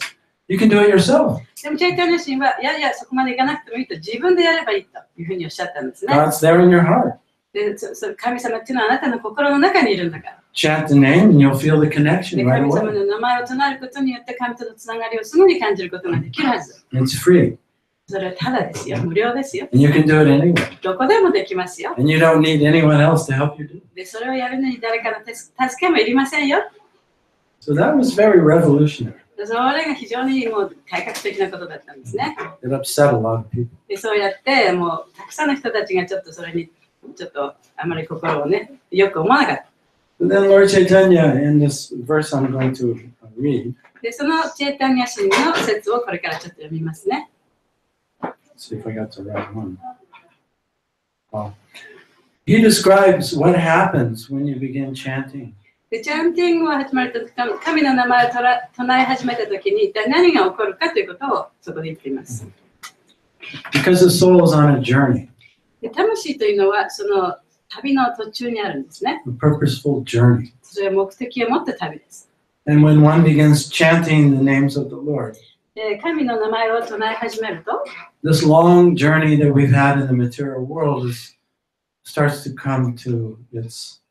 you can do it yourself. でもチャイタニア神は、いやいや、そこまで行かなくてもいいと、自分でやればいいというふうにおっしゃったんですね。 God's there in your heart. で、神様っていうのはあなたの心の中にいるんだから。Chant the name and you'll feel the で connection right 神様 away. の名前を唱えることによって神とのつながりをすぐに感じることができるはず。 It's free. それはただですよ。無料ですよ。 And you can do it anyway. どこでもできますよ。 And you don't need anyone else to help you do it. で、それをやるのに誰かの助けもいりませんよ。 So that was very revolutionary. でそれが非常にもう改革的なことだったんですね。 It upset a lot of people. で、そうやってもうたくさんの人たちがちょっとそれにちょっとあまり心をね、よく思わなかった。 But then Lord Chaitanya, in this verse I'm going to read, で、そのチェータニア神の説をこれからちょっと読みますね。 let's see if I got the right one. He describes what happens when you begin chanting. で、チャンティングを始まると、神の名前を唱え始めたときに、一体何が起こるかということをそこで言っています。 Because the soul is on a journey, で、魂というのはその旅の途中にあるんですね。 a purposeful journey. それは目的を持った旅です。 And when one begins chanting the names of the Lord, で、神の名前を唱え始めると、 this long journey that we've had in the material world starts to come to its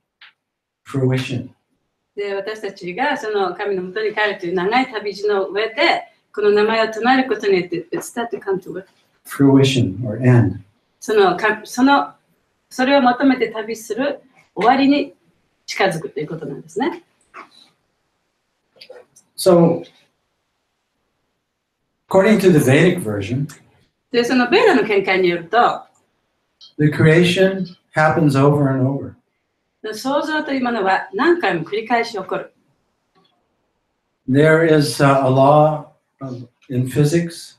fruition. で、私たちがその神のもとに帰るという長い旅路の上で、この名前を唱えることによって、it's start to come to it. Fruition or end. それを求めて旅する終わりに近づくということなんですね。So, according to the Vedic version, で、そのベーダの見解によると、 the creation happens over and over. 創造というものは何回も繰り返し起こる。There is a law in physics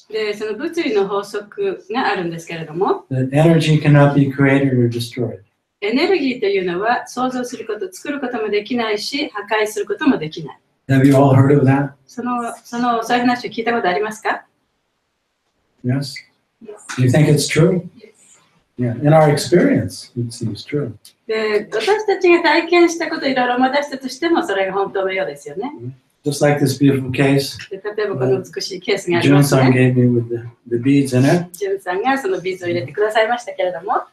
で、その物理の法則があるんですけれども、 that energy cannot be created or destroyed. エネルギーというのは創造すること、作ることもできないし、破壊することもできない。Have you all heard of that? そういう話を聞いたことありますか？ Yes? You think it's true? Yeah. In our experience, it seems true. で、私たちが体験したことをいろいろ思い出したとしても、それが本当のようですよね。Just like this beautiful case で、例えばこの美しいケースがあります Jun-san ね。 gave me with the beads in it. ジュンさんがそのビーズを入れてくださいましたけれども、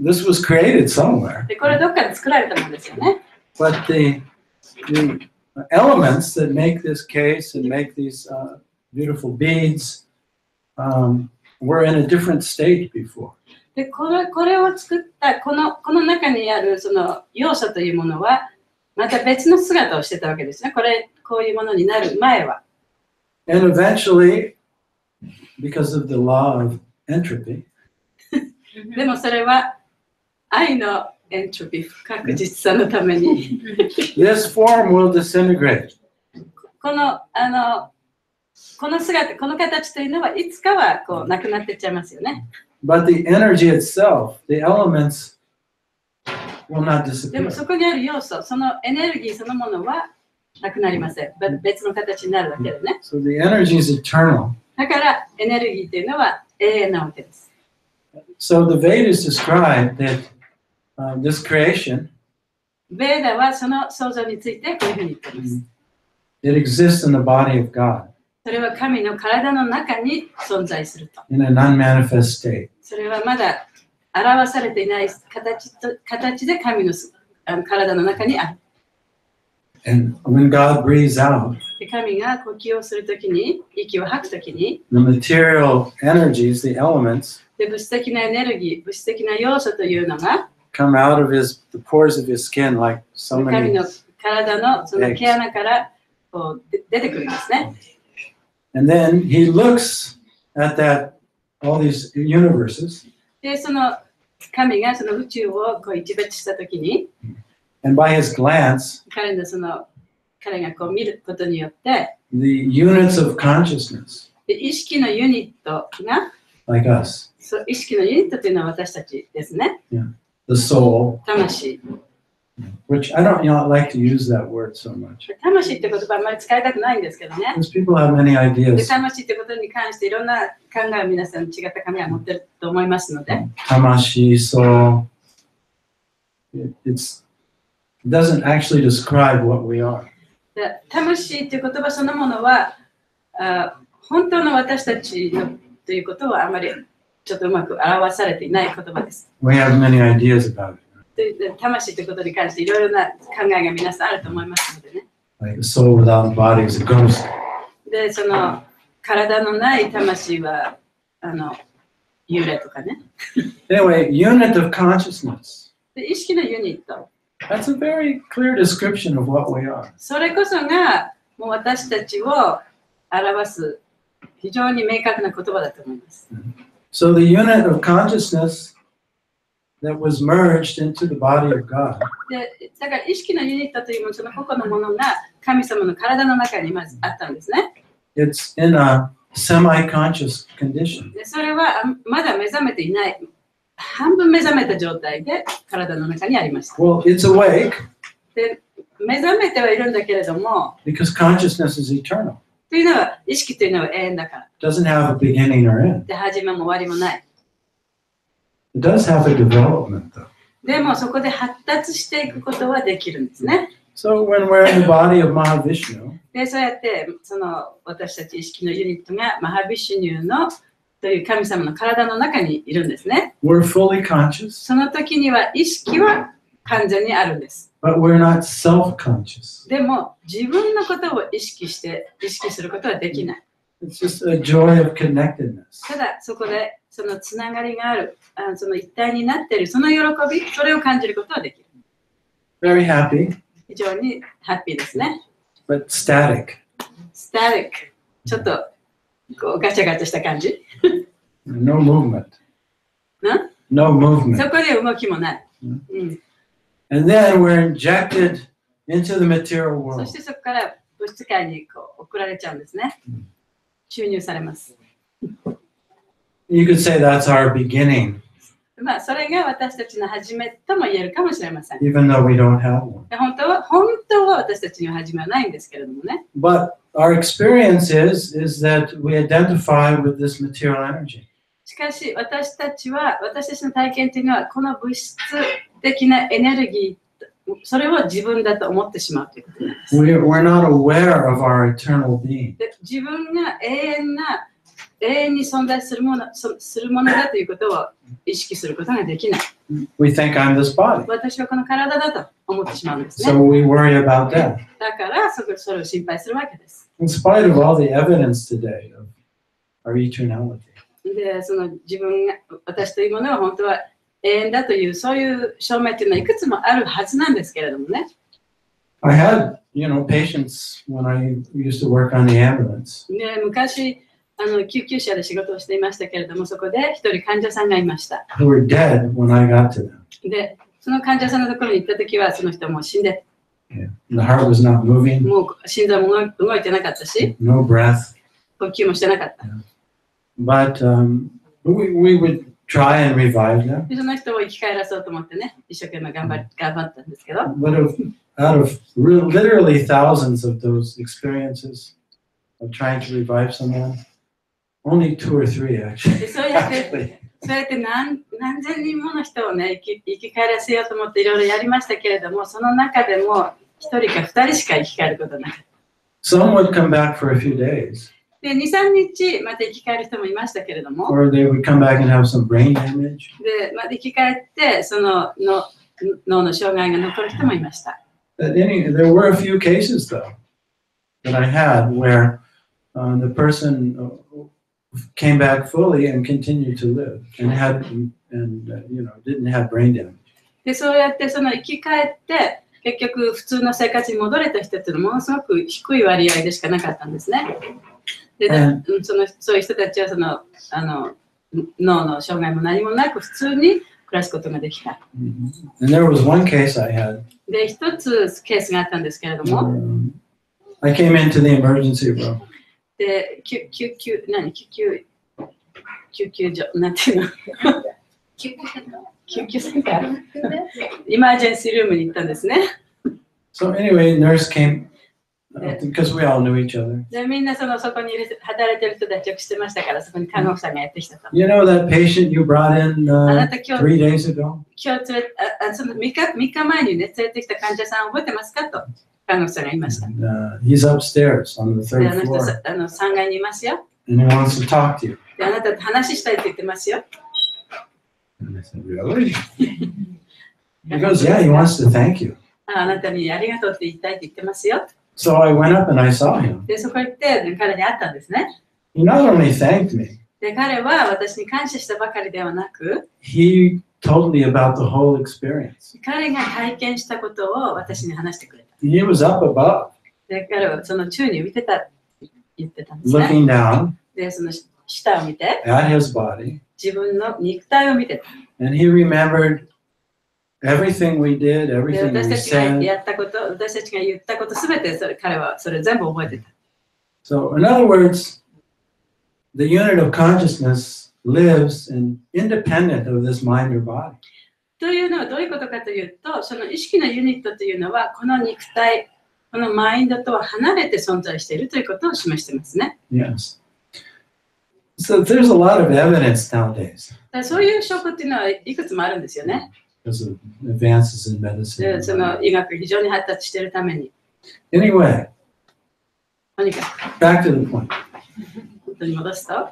This was created somewhere, で、これどっかで作られたものですよね。 but the elements that make this case and make these beautiful beads were in a different state before. で、これを作ったこの中にあるその要素というものは、また別の姿をしてたわけですね。こういうものになる前は。 And eventually, because of the law of entropy, でもそれは愛のエントロピー、不確実さのためにthis form will disintegrate. この姿、この形というのはいつかはこうなくなっていっちゃいますよね。 But the energy itself, the elements, will not でも disappear. そこにある要素、そのエネルギーそのものはなくなりません。別の形になるだけでね。 So the energy is eternal. だからエネルギーというのは永遠なわけです。 So the Vedas describe that this creation, ベーダはその創造についてこういうふうに言っています。 it exists in the body of God それは神の体の中に存在すると。 in an unmanifest state. それはまだ表されていない形で神の体の中にある。 And when God breathes out, で神が呼吸をするときに、息を吐くときに、 the material energies, the elements, で物質的なエネルギー、物質的な要素というのが、 come out of the pores of his skin like so 神 many. の体のその毛穴からこう出てくるんですね。 And then he looks at all these universes, で、その神がその宇宙をこう一別したときに、 and by his glance, 彼がこう見ることによって、 the units of consciousness で意識のユニットが like us. そう意識のユニットというのは私たちですね。The soul, 魂。 which I don't like to use that word so much. 魂って言葉あんまり使いたくないんですけどね。 Because people have many で ideas. 魂ってことに関していろんな考えを皆さん違った考えを持ってると思いますので、 Tamashi, soul. It doesn't actually describe what we are. で魂っていう言葉そのものは本当の私たちのということはあまりちょっとうまく表されていない言葉です。 We have many ideas about it. で魂ということに関していろいろな考えが皆さんあると思いますのでね。 Like a soul without a body is a ghost. で、その体のない魂は幽霊とかね。 Anyway, unit of consciousness. で意識のユニット。 That's a very clear description of what we are. それこそがもう私たちを表す非常に明確な言葉だと思います。 So the unit of consciousness that was merged into the body of God で、だから意識のユニットというもの、その個々のものが神様の体の中にまずあったんですね。 it's in a semi-conscious condition. で、それはまだ目覚めていない、半分目覚めた状態で体の中にありました。 Well, it's awake で、目覚めてはいるんだけれども、 because consciousness is eternal. というのは意識というのは永遠だから。 It doesn't have a beginning or end. で、始まりも終わりもない。 It does have a development, though. でもそこで発達していくことはできるんですね。 So when we're in the body of Mahavishnu, で、そうやってその私たち意識のユニットがマハビシュニューのという神様の体の中にいるんですね。 we're fully conscious, その時には意識は完全にあるんです。 but we're not self-conscious. でも自分のことを意識することはできない。 It's just a joy of connectedness. ただそこでそのつながりがある、その一体になっている、その喜び、それを感じることはできる。 Very happy, 非常にハッピーですね。 but static. スタティック、ちょっとこうガチャガチャした感じ。 No movement. な No movement. そこで動きもない。うんうん、 And then we're injected into the material そ world. してそこから物質界にこう送られちゃうんですね。注入されます。 You could say that's our beginning, まあ、それが私たちの始めとも言えるかもしれません。 even though we don't have one. で本当は私たちには始めはないんですけれどもね。 But our experience is that we identify with this material energy. しかし私たちの体験というのはこの物質的なエネルギー、それを自分だと思ってしまうということなんです。 We're not aware of our eternal being. で自分が永遠に存在するものだということを意識することができない。 We think I'm this body. 私はこの体だと思ってしまうんです So ね。 we worry about that. だからそれを心配するわけです。 In spite of all the evidence today of our eternality. で、その自分が、私というものは本当は永遠だという、そういう証明というのはいくつもあるはずなんですけれどもね。I had, patients when I used to work on the ambulance. で、昔、救急車で仕事をしていましたけれども、そこで一人患者さんがいました。 Who were dead when I got to them. で、その患者さんのところに行ったときは、その人はもう死んで、 Yeah. The heart was not moving, もう心臓も動いてなかったし、 no breath. 呼吸もしてなかった。 But we would try and revive them. でその人を生き返らそうと思ってね、一生懸命頑張ったんですけど、 But out of literally thousands of those experiences of trying to revive someone, only 2 or 3 actually. でそうやって何千人もの人をね、生き返らせようと思っていろいろやりましたけれども、その中でも1人か2人しか生き返ることなかった。 Some would come back for a few days, で、2、3日また生き返る人もいましたけれども、 or they would come back and have some brain damage. で、また生き返って、その脳の障害が残る人もいました。 There were a few cases though that I had where the person came back fully and continued to live and didn't have brain damage. で、そうやってその生き返って、結局普通の生活に戻れた人っていうのはものすごく低い割合でしかなかったんですね。で、そういう人たちは脳の障害も何もなく普通に暮らすことができた。And there was one case I had. で、一つケースがあったんですけれども、 I came into the emergency room. で、救急救急所、なんていうの救急センターイマージェンシールームに行ったんですね。So anyway, nurse came because we all knew each other. でみんなそこに働いてる人たちを知ってましたから、そこに看護婦さんがやってきたと。You know that patient you brought in 3 days ago? 今日その3日前にね、連れてきた患者さん覚えてますかと看護婦さんが言いました。He's upstairs on the で third あの人 floor, 3階にいますよ。 and he wants to talk to you. であなたと話したいって言ってますよ。And I said, really? He goes, yeah, he wants to thank you. あなたにありがとうって言いたいって言ってますよ。So I went up and I saw him. で、そこ行って彼に会ったんですね。He not only thanked me, で、彼は私に感謝したばかりではなく、he told me about the whole experience. 彼が体験したことを私に話してくれた。He was up above, で、彼はその宙に浮いてたって言ってたんですね。 looking down で、その下を見て、 at his body, 自分の肉体を見てた。 and he remembered everything we did, で、 everything 私 we たちが said. やったこと、私たちが言ったことすべて彼はそれ全部覚えてた。 So, in other words, the unit of consciousness lives independent of this mind or body. というのはどういうことかというと、その意識のユニットというのは、この肉体、このマインドとは離れて存在しているということを示していますね。 Yes. So there's a lot of evidence nowadays だからそういう証拠っていうのはいくつもあるんですよね。 because of advances in medicine. でその医学が非常に発達しているために。 Anyway, とにか back to the point. く、本当に戻すと、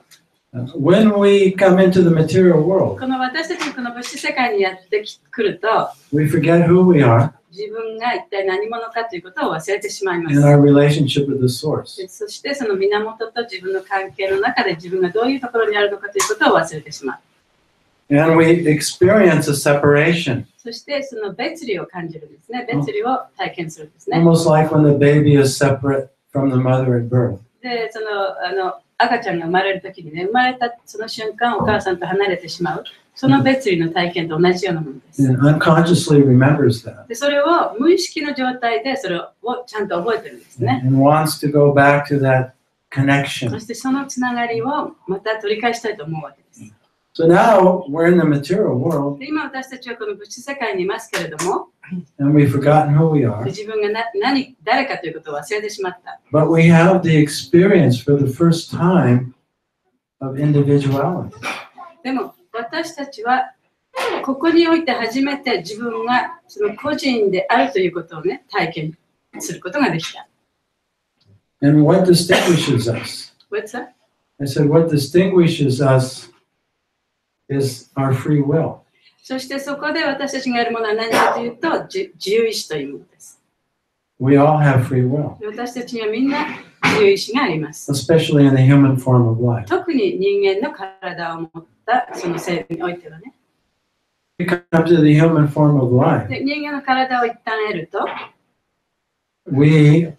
When we come into the material world, この私たちのこの物質世界にやってくると、 we forget who we are 自分が一体何者かということを忘れてしまいま and す。 our relationship with the source. でそしてその源と自分の関係の中で自分がどういうところにあるのかということを忘れてしまう。 And we experience a separation, そしてその別離を感じるんですね。別離を体験するんですね。 almost like when the baby is separate from the mother at birth. で、その赤ちゃんが生まれるときにね、生まれたその瞬間、お母さんと離れてしまう。その別離の体験と同じようなものです。 And unconsciously remembers that で、それを無意識の状態でそれをちゃんと覚えてるんですね。 and wants to go back to that そ connection. してそのつながりをまた取り返したいと思うわけです。 So now we're in the material world で今私たちはこの物質世界にいますけれども、 and we've forgotten who we are, 自分が誰かということを忘れてしまった。 but we have the experience for the first time of individuality. でも私たちはここにおいて初めて自分がその個人であるということをね、体験することができた。 And what distinguishes us? What's that? I said, what distinguishes us is our free will. そしてそこで私たちがやるものは何かというと、自由意志というものです。 We all have free will, 私たちにはみんな自由意志があります。 especially in the human form of life. 特に人間の体を持ったその生においてはね。 We come to the human form of life. で人間の体を一旦得ると、 We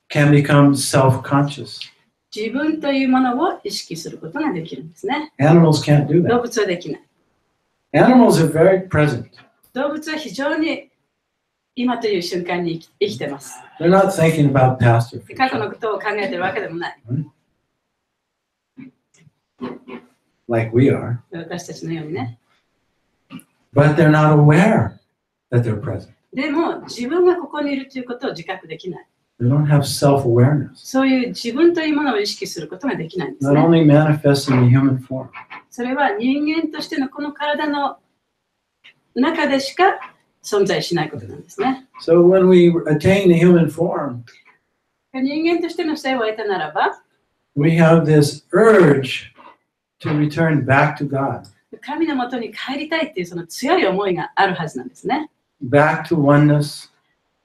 can become self-conscious. 自分というものを意識することができるんですね。 Animals can't do 動 that. 物はできない。 Animals are very present. 動物は非常に今という瞬間に生きてます。 They're not thinking about past or 過去の future ことを考えてるわけでもない。 like we are, 私たちのようにね。 but they're not aware that they're present. でも自分がここにいるということを自覚できない。 They don't have self-awareness. そういう自分というものを意識することができないんです Not ね。 only manifests in the human form. それは人間としてのこの体の中でしか存在しないことなんですね。 So when we attain the human form, 人間としての性を得たならば、 we have this urge to return back to God, 神のもとに帰りたいっていうその強い思いがあるはずなんですね。 back to oneness,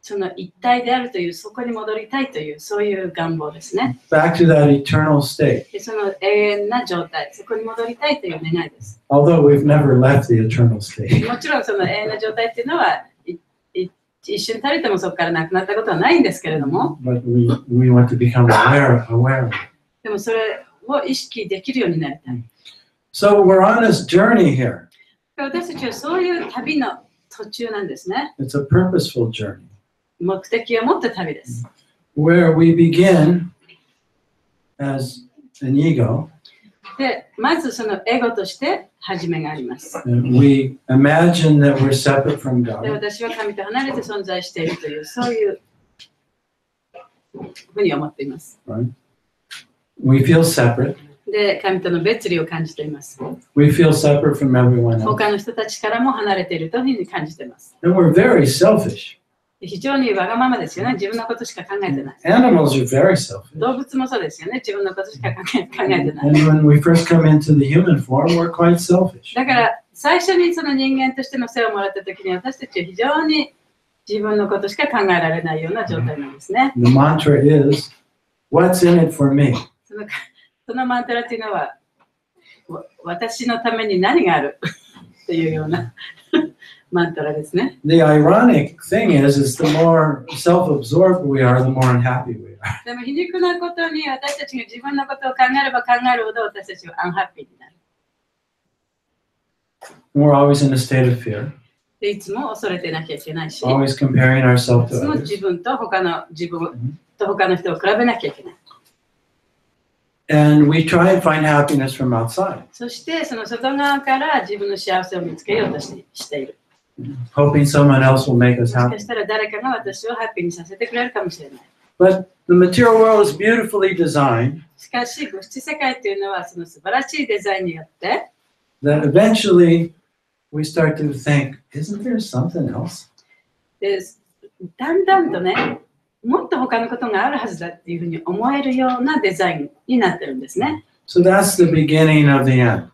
その一体であるという、そこに戻りたいという、そういう願望ですね。 back to that eternal state. でその永遠な状態、そこに戻りたいという願いです。 Although we've never left the eternal state. もちろんその永遠な状態っていうのは、一瞬たりともそこからなくなったことはないんですけれども、 But we want to become aware of it. でもそれを意識できるようになりたい。 So we're on this journey here. 私たちはそういう旅の途中なんですね。 It's a purposeful journey 目的を持った旅です。 where we begin as an ego. で、まずそのエゴとして始めがあります。And we imagine that we're separate from で、 God. 私は神と離れて存在しているという、そういうふうに思っています。Right? We feel separate. で、神との別離を感じています。 We feel separate from everyone else. 他の人たちからも離れているというふうに感じています。 And we're very selfish. 非常にわがままですよね。自分のことしか考えてない。 Animals are very selfish. 動物もそうですよね。自分のことしか考えてない And when we first come into the human form, we're quite selfish. だから最初にその人間としての生をもらった時に私たちは非常に自分のことしか考えられないような状態なんですね。 The mantra is, what's in it for me? そのマントラというのは私のために何があるというようなマントラですね。 The ironic thing is the more self-absorbed we are, the more unhappy we are. でも皮肉なことに私たちが自分のことを考えれば考えるほど私たちはアンハッピーになる。 We're always in a state of fear, でいつも恐れてなきゃいけないし、い always comparing ourselves つ to も others. 自分と他の人を比べなきゃいけない。 And we try and find happiness from outside, そしてその外側から自分の幸せを見つけようとしている。 hoping someone else will make も us しか happy. したら誰かが私をハッピーにさせてくれるかもしれない。 But the material world is beautifully designed しかし、物質世界というのはその素晴らしいデザインによって、 that eventually we start to think, isn't there something else? でだんだんとね、もっと他のことがあるはずだっていうふうに思えるようなデザインになってるんですね。 So that's the beginning of the end.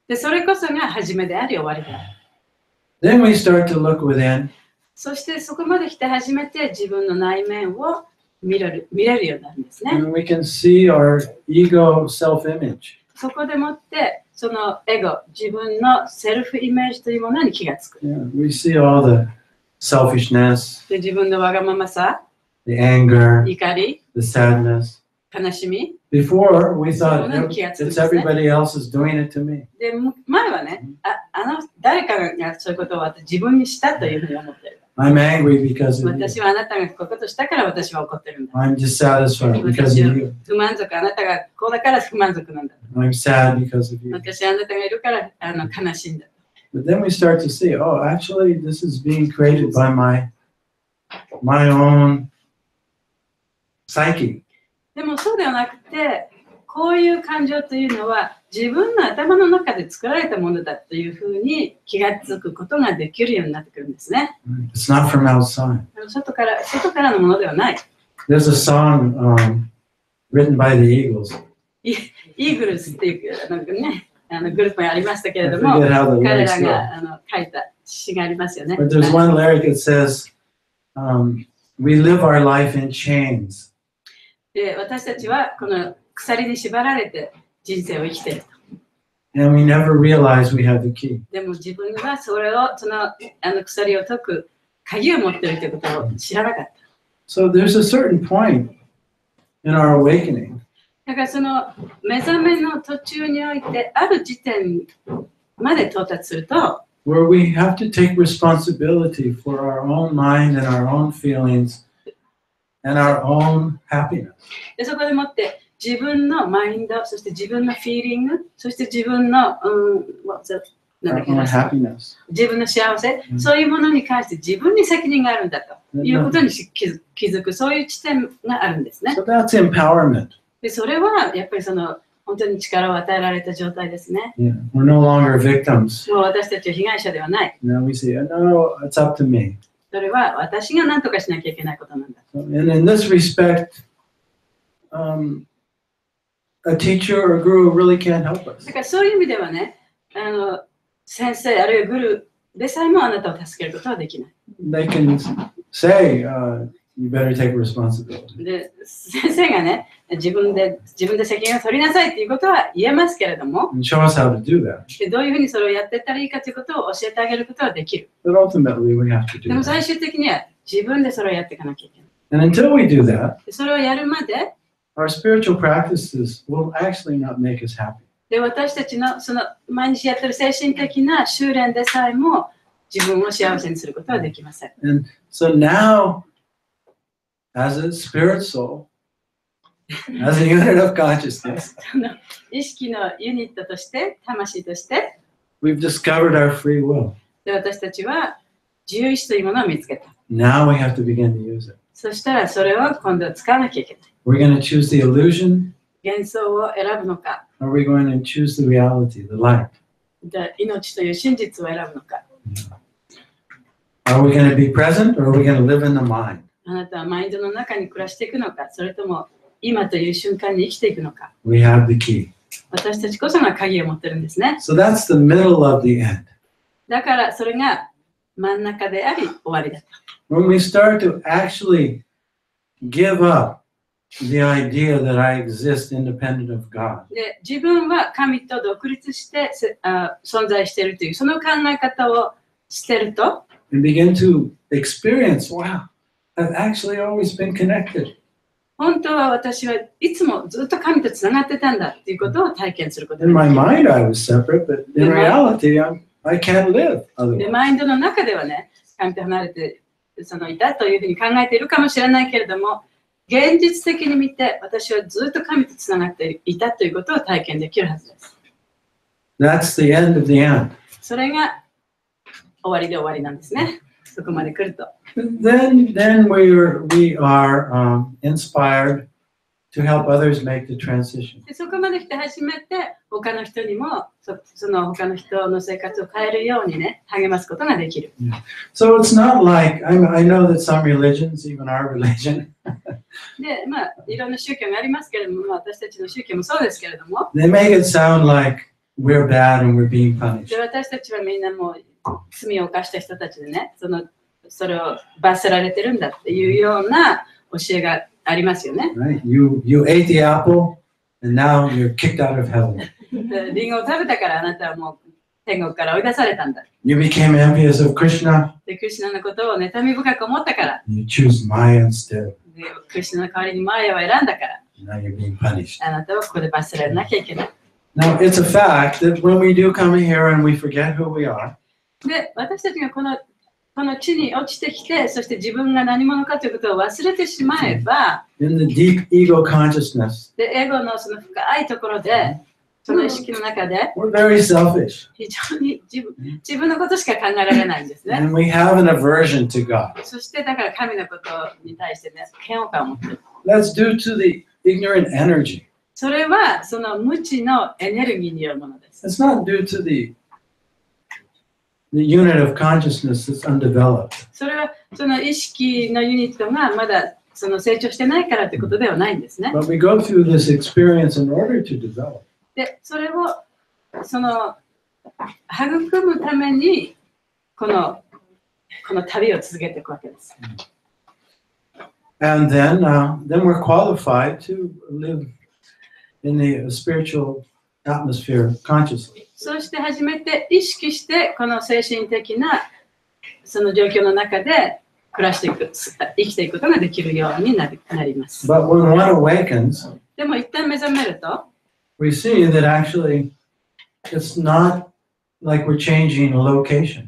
で、それこそが初めであり終わりである。 Then we start to look within そしてそこまで来て初めて自分の内面を見れるようになるんですね。 and we can see our ego self-image. そこでもってそのエゴ、自分のセルフイメージというものに気がつく。 Yeah, we see all the selfishness, で、自分のわがままさ、 the anger, 怒り、 the sadness. 悲しみ。 Before, we thought, So, it's everybody else is doing it to me. で、前はね、誰かがそういうことを自分にしたというふうに思ってる。 I'm angry because of you. 私はあなたがこういうことしたから私は怒ってるんだ。 I'm dissatisfied because 私 of は you. 不満足、あなたがこうだから不満足なんだ。 I'm sad because of you. 私はあなたがいるから悲しいんだ。 But then we start to see, oh, actually, this is being created by my own psyche. でもそうではなくて、こういう感情というのは自分の頭の中で作られたものだというふうに気がつくことができるようになってくるんですね。 It's not from outside. 外からのものではない。 There's a song written by the Eagles. イーグルスっていうなんかね、グループがありましたけ I れども、 forget how the 彼 lyrics ら go. が書いた詩がありますよね。 But there's one lyric that says, we live our life in chains. で、私たちはこの鎖に縛られて人生を生きている。 And we never realize we have the key. でも自分はその鎖を解く鍵を持っているということを知らなかった。 So there's a certain point in our awakening だからその目覚めの途中においてある時点まで到達すると、 where we have to take responsibility for our own mind and our own feelings and our own happiness. でそこでもって自分のマインド、そして自分のフィーリング、そして自分の、なんだ Our っけ own happiness. 自分の幸せ、そういうものに関して自分に責任があるんだということに気づく、そういう地点があるんですね。 So that's empowerment. でそれはやっぱり本当に力を与えられた状態ですね。 Yeah. We're no longer victims. もう私たちは被害者ではない。 Now we say, no, it's up to me. それは私が何とかしなきゃいけないことなんだ。 And in this respect, a teacher or a guru really can't help us. だからそういう意味ではね、先生あるいはグルでさえもあなたを助けることはできない。 They can say, you better take responsibility. で先生がね、自分で責任を取りなさいっていうことは言えますけれども、 And show us how to do that. でどういうふうにそれをやっていったらいいかということを教えてあげることはできる。 But ultimately, we have to で do も that. 最終的には自分でそれをやっていかなきゃいけない。 And until we do that, でそれをやるまで、 our spiritual practices will actually not make us happy. で私たちのその毎日やってる精神的な修練でさえも自分を幸せにすることはできません。 And so now, as a spirit soul, as a unit of consciousness, 意識のユニットとして、魂として、 we've discovered our free will. で私たちは自由意志というものを見つけた。 Now we have to begin to use it. そしたらそれを今度は使わなきゃいけない。 We're going to choose the illusion, 幻想を選ぶのか、 or are we going to choose the reality, the light? で命という真実を選ぶのか。 Are we going to be present, or are we going to live in the mind? あなたはマインドの中に暮らしていくのか、それとも今という瞬間に生きていくのか。 We have the key. 私たちこそが鍵を持ってるんですね。 So that's the middle of the end. だからそれが真ん中であり終わりだと。 When we start to actually give up the idea that I exist independent of God, で、自分は神と独立して存在しているというその考え方を捨てると、 and begin to experience, wow, I've actually always been connected. 本当は私はいつもずっと神とつながってたんだっていうことを体験することが In で my きる。 mind, I was separate, but in reality, I can't live で、 otherwise. マインドの中ではね、神と離れていたというふうに考えているかもしれないけれども、現実的に見て私はずっと神とつながっていたということを体験できるはずです。 That's the end of the end. それが終わりで終わりなんですね。そこまで来ると。 Then we are inspired to help others make the transition. でそこまで来て初めて他の人にもその他の人の生活を変えるようにね励ますことができる。 So it's not like, I know that some religions, even our religion, で、まあいろんな宗教がありますけれども、まあ、私たちの宗教もそうですけれども、 they make it sound like we're bad and we're being punished. で私たちはみんなもう罪を犯した人たちでね、それを罰せられてるんだっていうような教えがありますよね。 Right? You ate the apple and now you're kicked out of heaven. でリンゴを食べたからあなたはもう天国から追い出されたんだ。 You became envious of Krishna で、クリシュナのことを妬み深く思ったから、 and you choose Maya instead. でクリシュナの代わりにマーヤを選んだから、 Now you're being punished. あなたはここで罰せられなきゃいけない。 Now it's a fact that when we do come here and we forget who we are, で、私たちがこの地に落ちてきて、そして自分が何者かということを忘れてしまえば、 in the deep ego consciousness, で、エゴのその深いところで、その意識の中で、 we're very selfish 非常に自分のことしか考えられないんですね。 and we have an aversion to God. そしてだから神のことに対してね、嫌悪感を持ってる。 That's due to the ignorant energy. それはその無知のエネルギーによるものです。 It's not due to the unit of consciousness that's undeveloped. それはその意識のユニットがまだその成長してないからということではないんですね。 But we go through this experience in order to develop. で、それをその育むためにこの旅を続けていくわけです。 And then we're qualified to live in the spiritual atmosphere consciously. そして初めて意識してこの精神的なその状況の中で暮らしていく、生きていくことができるようになります。 But when one awakens, でも一旦目覚めると、 we see that actually it's not like we're changing a location.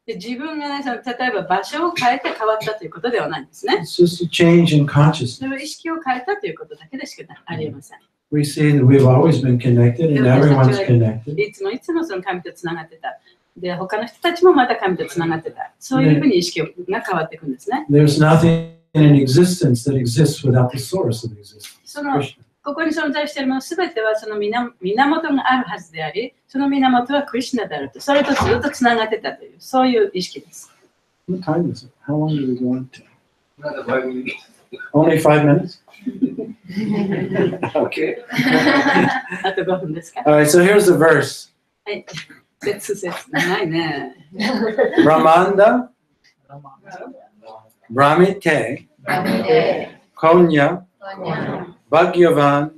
で自分がね、その例えば場所を変えて変わったということではないんですね。 It's just a change in そ consciousness. れは意識を変えたということだけでしかありえません。 We see that we've always been connected and everyone's connected. いつもその神とつながってた。で、他の人たちもまた神とつながってた。そういうふうに意識が変わっていくんですね。 There's nothing in existence that exists without the source of existence. そのここに存在しているものすべてはその源があるはずであり、その源はクリシュナであると、それとずっとつながってたという、そういう意識です。What time is it? How long do we go into? Another 5 minutes. Only 5 minutes? Okay. あと5分ですか？ All right, so here's the verse. はい。説ないね。 Brahmanda, Brahmite, Konya, Bhagyavan,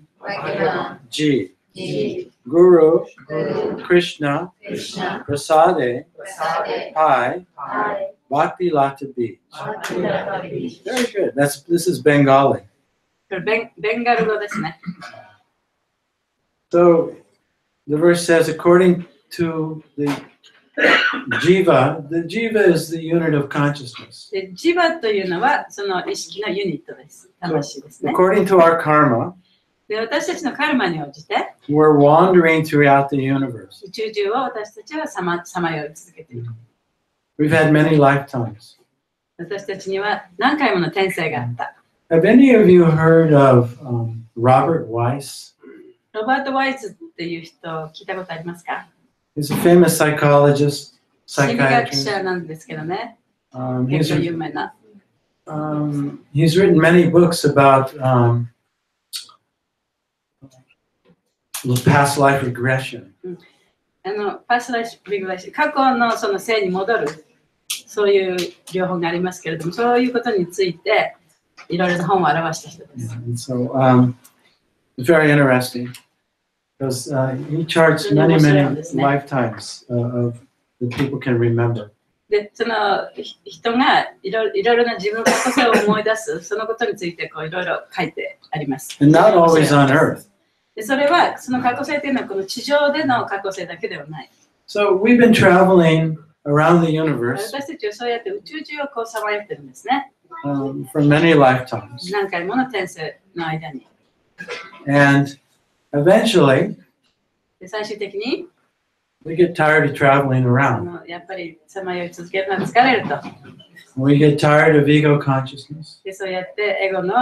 Ji, Guru, Krishna, Prasade, Pai, Bhakti Lata Beach. Very good. This is Bengali. これベンガル語ですね。 So the verse says, according to the jiva is the unit of consciousness. でジバというのはその意識のユニットです。魂ですね。 According to our karma, で、私たちのカルマに応じて、 we're wandering throughout the universe. 宇宙中を私たちはさまよい続けている。We've had many lifetimes. 私たちには何回もの転生があった。Have any of you heard of Robert Weiss? ロバート・ワイズっていう人聞いたことありますか？ He's a famous psychologist, 心理学 psychiatrist. 者なんですけどね、 Um, 結 he's, 構有名な。he's written many books about past life regression. パーソナルリグレッション、過去のその性に戻る、そういう療法がありますけれども、そういうことについていろいろな本を表した人です。 And so it's very interesting because he charts many, many lifetimes of that people can remember. で、その人がいろいろな自分の過去性を思い出す、そのことについてこういろいろ書いてあります。 And not always on Earth. で、それはその過去性というのはこの地上での過去性だけではない。 So we've been traveling around the universe 私たちはそうやって宇宙中をこうさまよってるんですね。for many lifetimes. 何回もの転生の間に。 And eventually, で、最終的に we get tired of traveling around. やっぱりさまよい続けるのは疲れると。 We get tired of ego consciousness, で、そうやってエゴの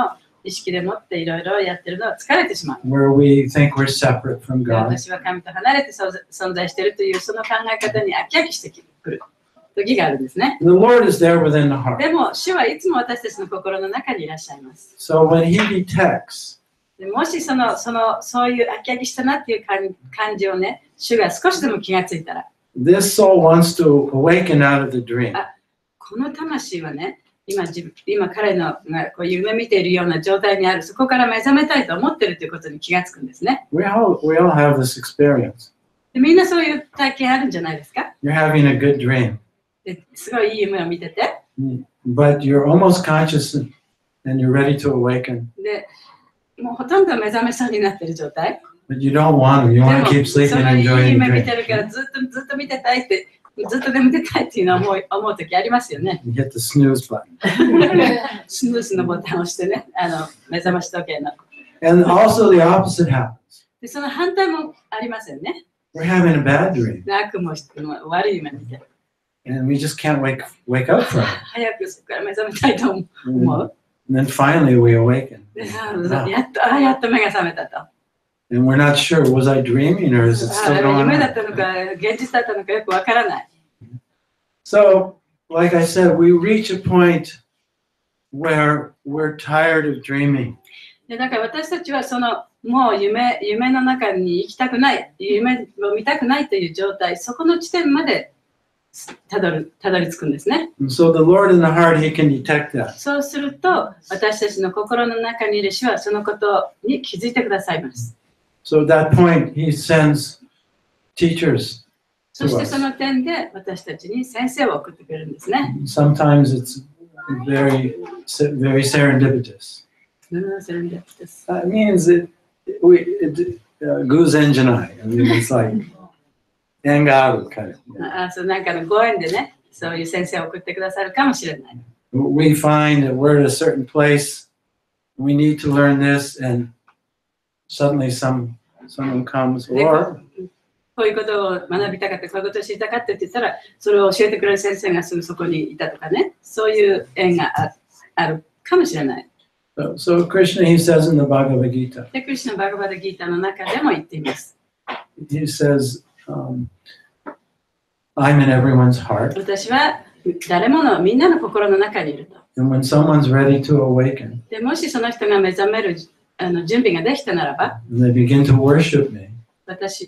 意識でもっていろいろやってるのは疲れてしまう。 where we think we're separate from で、 God. 私は神と離れて存在しているというその考え方に飽き飽きしてくる時があるんですね。 The Lord is there within the heart. でも、主はいつも私たちの心の中にいらっしゃいます。 So when He detects でもしそういう飽き飽きしたなっていう感じをね、主が少しでも気がついたら、 this soul wants to awaken out of the dream, この魂はね、今彼のがこう夢見ているような状態にある、そこから目覚めたいと思っているということに気がつくんですね。 we all have this experience. で、みんなそういう体験あるんじゃないですか？ You're having a good dream, ですごいいい夢を見てて、 but you're almost conscious and you're ready to awaken, で、もうほとんど目覚めそうになっている状態。 but you don't want to. You で want も to keep そ sleeping の and いい enjoying the 夢見 dream. てるからずっと見てたいって、ずっと眠ってたいっていうのは思う時ありますよね。You hit the snooze button. スヌースのボタンを押してね、目覚まし時計の。 And also the opposite happens. で、その反対もありますよね。 We're having a bad dream, 悪夢しても悪い夢見て。 and we just can't wake up from it. 早くそこから目覚めたいと思 And う。 then finally we awaken. で、やっと目が覚めたと。 And we're not sure, was I dreaming or is it still でも going 夢だ on? ったのか、現実だったのかよくわからない。 So, like I said, we reach a point where we're tired of dreaming. で、だから私たちはもう夢の中に行きたくない、夢を見たくないという状態、そこの地点までたどり着くんですね。 And so the Lord in the heart, He can detect that. そうすると、私たちの心の中にいる主はそのことに気づいてくださいます。 So at that point, He sends teachers そしてその点で私たちに先生を送ってくれるんですね。 Sometimes it's very serendipitous. それでです。 That means goose engine eye. I mean, it's like engaru kind of. そうなんかのご縁でね、そういう先生を送ってくださるかもしれない。 We find that we're at a certain place, we need to learn this, and suddenly someone comes, で or こういうことを学びたかった、こういうことを知りたかったって言ったら、それを教えてくれる先生がすぐそこにいたとかね、そういう縁があるかもしれない。 so Krishna, he says in the Bhagavad Gita, で、クリシュナ・バガバダ・ギータの中でも言っています。 he says, I'm in everyone's heart, 私はみんなの心の中にいると。 and when someone's ready to awaken, でもしその人が目覚める準備ができたならば、 and they begin to worship me,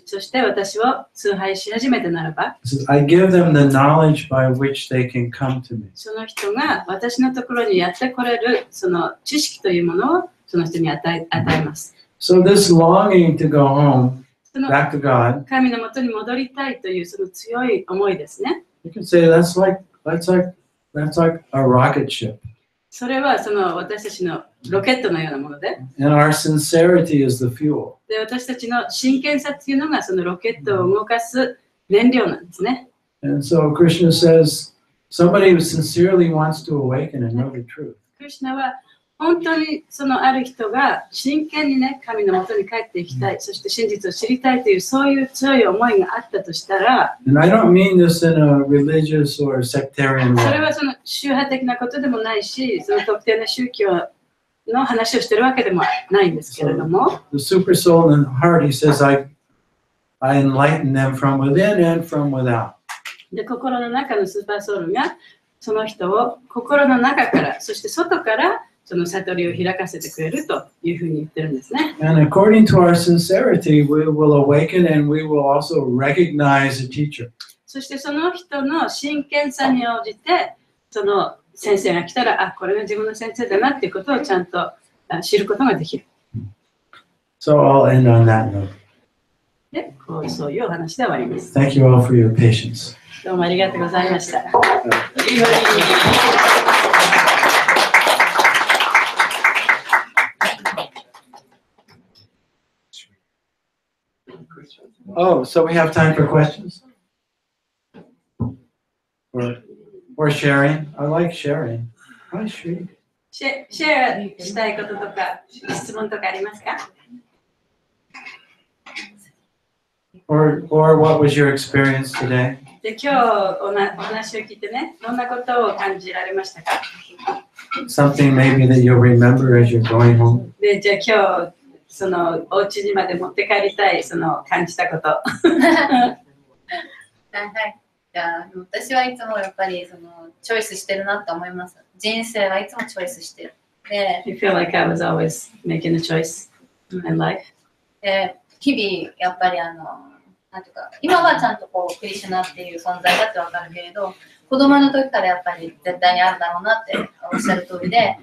そして私を崇拝し始めたならば、 he says, I give them the knowledge by which they can come to me. その人が私のところにやってこれるその知識というものをその人に与えます。 So this longing to go home, その back to God, 神のもとに戻りたいというその強い思いですね。 you can say that's like a rocket ship. それはその私たちのロケットのようなもので、 And our sincerity is the fuel. で私たちの真剣さっていうのがそのロケットを動かす燃料なんですね。 And so Krishna says, somebody who sincerely wants to awaken and know the truth. クリシュナは本当にそのある人が真剣にね、神のもとに帰っていきたい、そして真実を知りたいというそういう強い思いがあったとしたら、 And I don't mean this in a religious or sectarian それ way. はその宗派的なことでもないし、その特定の宗教の話をしてるわけでもないんですけれども、 The super soul in the heart, he says, I enlighten them from within and from without. で心の中のスーパーソウルがその人を心の中からそして外からその悟りを開かせてくれるというふうに言ってるんですね。 And according to our sincerity, we will awaken and we will also recognize a teacher. そしてその人の真剣さに応じてその先生が来たら、あ、これが自分の先生だなっていうことをちゃんと知ることができる。 So I'll end on that note. で、そういうお話で終わります。 Thank you all for your patience. どうもありがとうございました。Oh, so we have time for questions? Or sharing? I like sharing. Hi, Shri. シェアしたいこととか質問とかありますか？ Or what was your experience today? で、今日お話を聞いてね、どんなことを感じられましたか？ Something maybe that you'll remember as you're going home. で、じゃあ今日そのお家にまで持って帰りたいその感じたこと。はい。じゃあ私はいつもやっぱりそのチョイスしてるなって思います。人生はいつもチョイスしてる。で、 I feel like I was always making a choice in life. で日々やっぱりなんていうか今はちゃんとこうクリシュナっていう存在だってわかるけれど、子供の時からやっぱり絶対にあるだろうなっておっしゃる通りで、や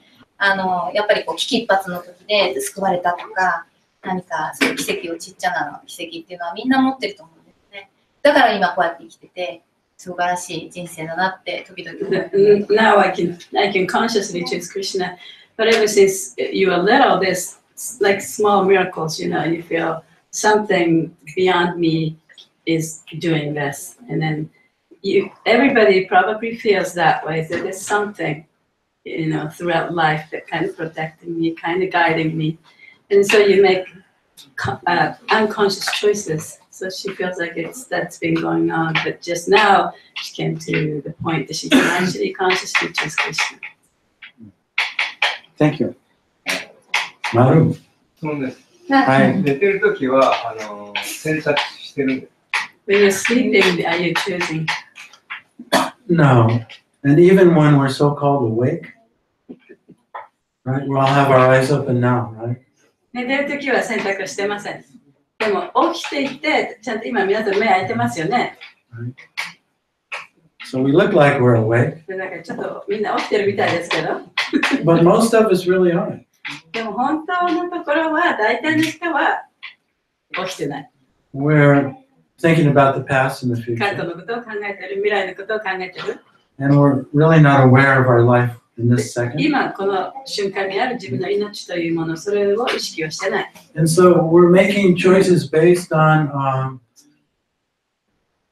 っぱりこう危機一髪の時で救われたとか、何かそういう奇跡をちっちゃな奇跡っていうのはみんな持ってると思うんですね。だから今こうやって生きてて素晴らしい人生だなって時々思います。 Now I can consciously choose Krishna, but ever since you were little, there's like small miracles, you know, you feel something beyond me is doing this, and then everybody probably feels that way. That there's something, you know, throughout life that kind of protecting me, kind of guiding me, and so you make unconscious choices. So she feels like that's been going on, but just now she came to the point that she can actually consciously choose Krishna. Thank you. Maru. そうです。はい寝てるときは選択してるんです。When you're sleeping, are you choosing? No. And even when we're so-called awake, right? We all have our eyes open now, right? 寝てるときは選択してません。でも起きていて、ちゃんと今皆さん目開いてますよね。So we look like we're awake, だからちょっとみんな起きてるみたいですけど。 but most of us really aren't. でも本当のところは大体の人は起きてない。We're thinking about the past and the 過去 future. のことを考えてる、未来のことを考えてる。 And we're really not aware of our life in this second. 今この瞬間にある自分の命というもの、それを意識をしてない。 And so we're making choices based on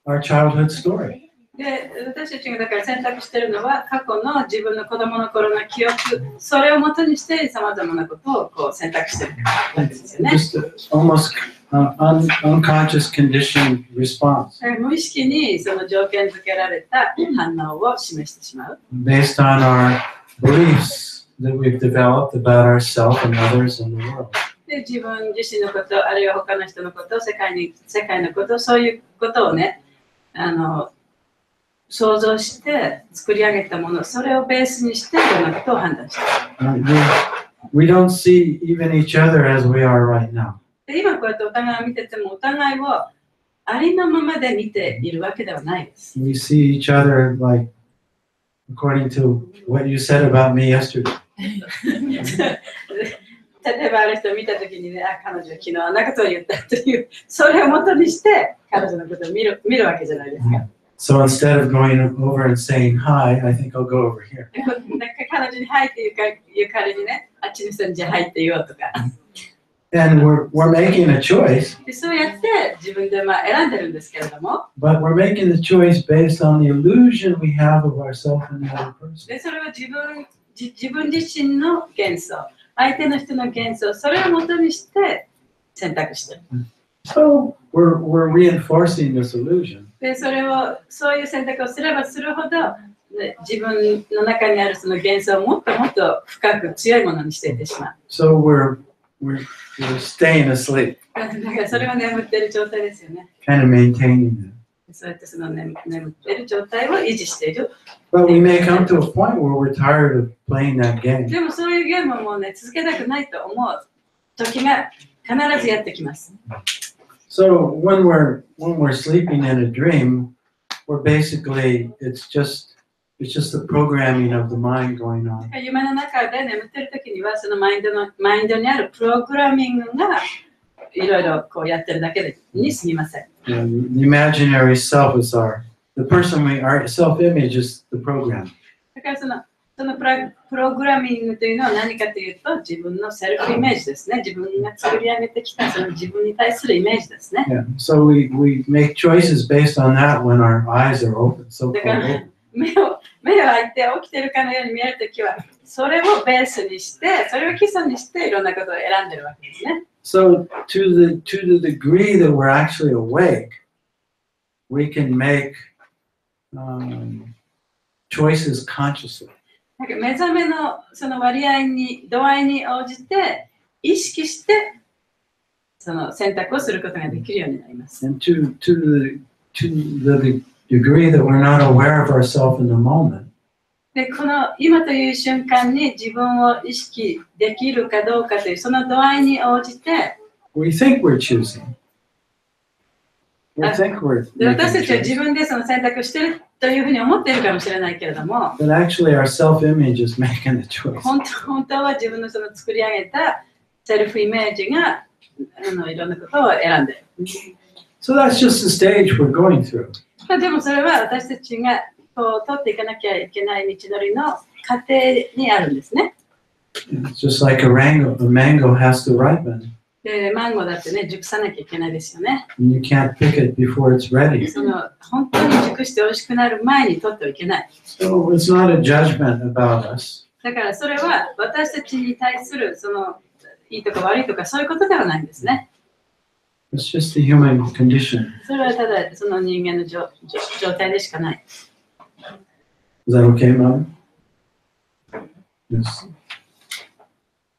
our childhood story. で、私たちがだから選択しているのは過去の自分の子供の頃の記憶、それをもとにしてさまざまなことをこう選択しているわけですよね。 Just almost unconscious conditioned response 無意識にその条件付けられた反応を示してしまう。 based on our beliefs that we've developed about ourselves and others in the world. で、自分自身のこと、あるいは他の人のこと、世界のこと、そういうことをね、想像して作り上げたもの、それをベースにしていろんなことを判断している。We don't see even each other as we are right now. で、今こうやってお互いを見てても、お互いをありのままで見ているわけではないです。We see each other like according to what you said about me yesterday. 例えばある人を見たときにね、あ、彼女は昨日あんなことを言ったという、それをもとにして彼女のことを見るわけじゃないですか。So instead of going over and saying hi, I think I'll go over here. なんか彼女にはいって言う彼にね、あっちの人にじゃあはいって言おうとか。And we're making a choice, でそうやって自分で選んでるんですけれども、 but we're making the choice based on the illusion we have of ourselves and the other person. でそれは自自分自身の幻想、相手の人の幻想、それを元にして選択してる。So we're reinforcing this illusion. で、そういう選択をすればするほど、自分の中にあるその幻想をもっともっと深く強いものにしていってしまう。So we're staying asleep, だからそれは眠ってる状態ですよね。kind of maintaining that. そうやってその眠ってる状態を維持している。But we may come to a point where we're tired of playing that game. でもそういうゲームをもうね、続けたくないと思う時が必ずやってきます。So when we're sleeping in a dream, we're basically it's just the programming of the mind going on. 夢の中で眠ってる時にはそのマインドにあるプログラミングがいろいろこうやってるだけに過ぎません。And the imaginary self is the person our self-image is the program. だからそのプログラミングというのは何かというと自分のセルフイメージですね。自分が作り上げてきたその自分に対するイメージですね。Yeah. So we make choices based on that when our eyes are open. So だから目を開いて起きてるかのように見えるときはそれをベースにしてそれを基礎にしていろんなことを選んでるわけですね。So to the degree that we're actually awake, we can make choices consciously. なんか目覚めのその度合いに応じて意識してその選択をすることができるようになります。And to the degree that we're not aware of ourselves in the moment, で、この今という瞬間に自分を意識できるかどうかというその度合いに応じて we think we're choosing. We think we're で私 making たちは自 choices. 分でその選択してるというふうに思っているかもしれないけれども But actually our self-image is making the choice. 本当は自分のその作り上げたセルフイメージがいろんなことを選んでいる。So that's just the stage we're going through. でもそれは私たちがこう通っていかなきゃいけない道のりの過程にあるんですね。It's just like a mango has to ripen. で、マンゴーだってね、熟さなきゃいけないですよね。And you can't pick it before it's ready. その本当に熟して美味しくなる前に取ってはいけない。So it's not a judgment about us. だからそれは私たちに対するそのいいとか悪いとかそういうことではないんですね。It's just the human condition. それはただその人間の状態でしかない。Is that okay, Mom? Yes.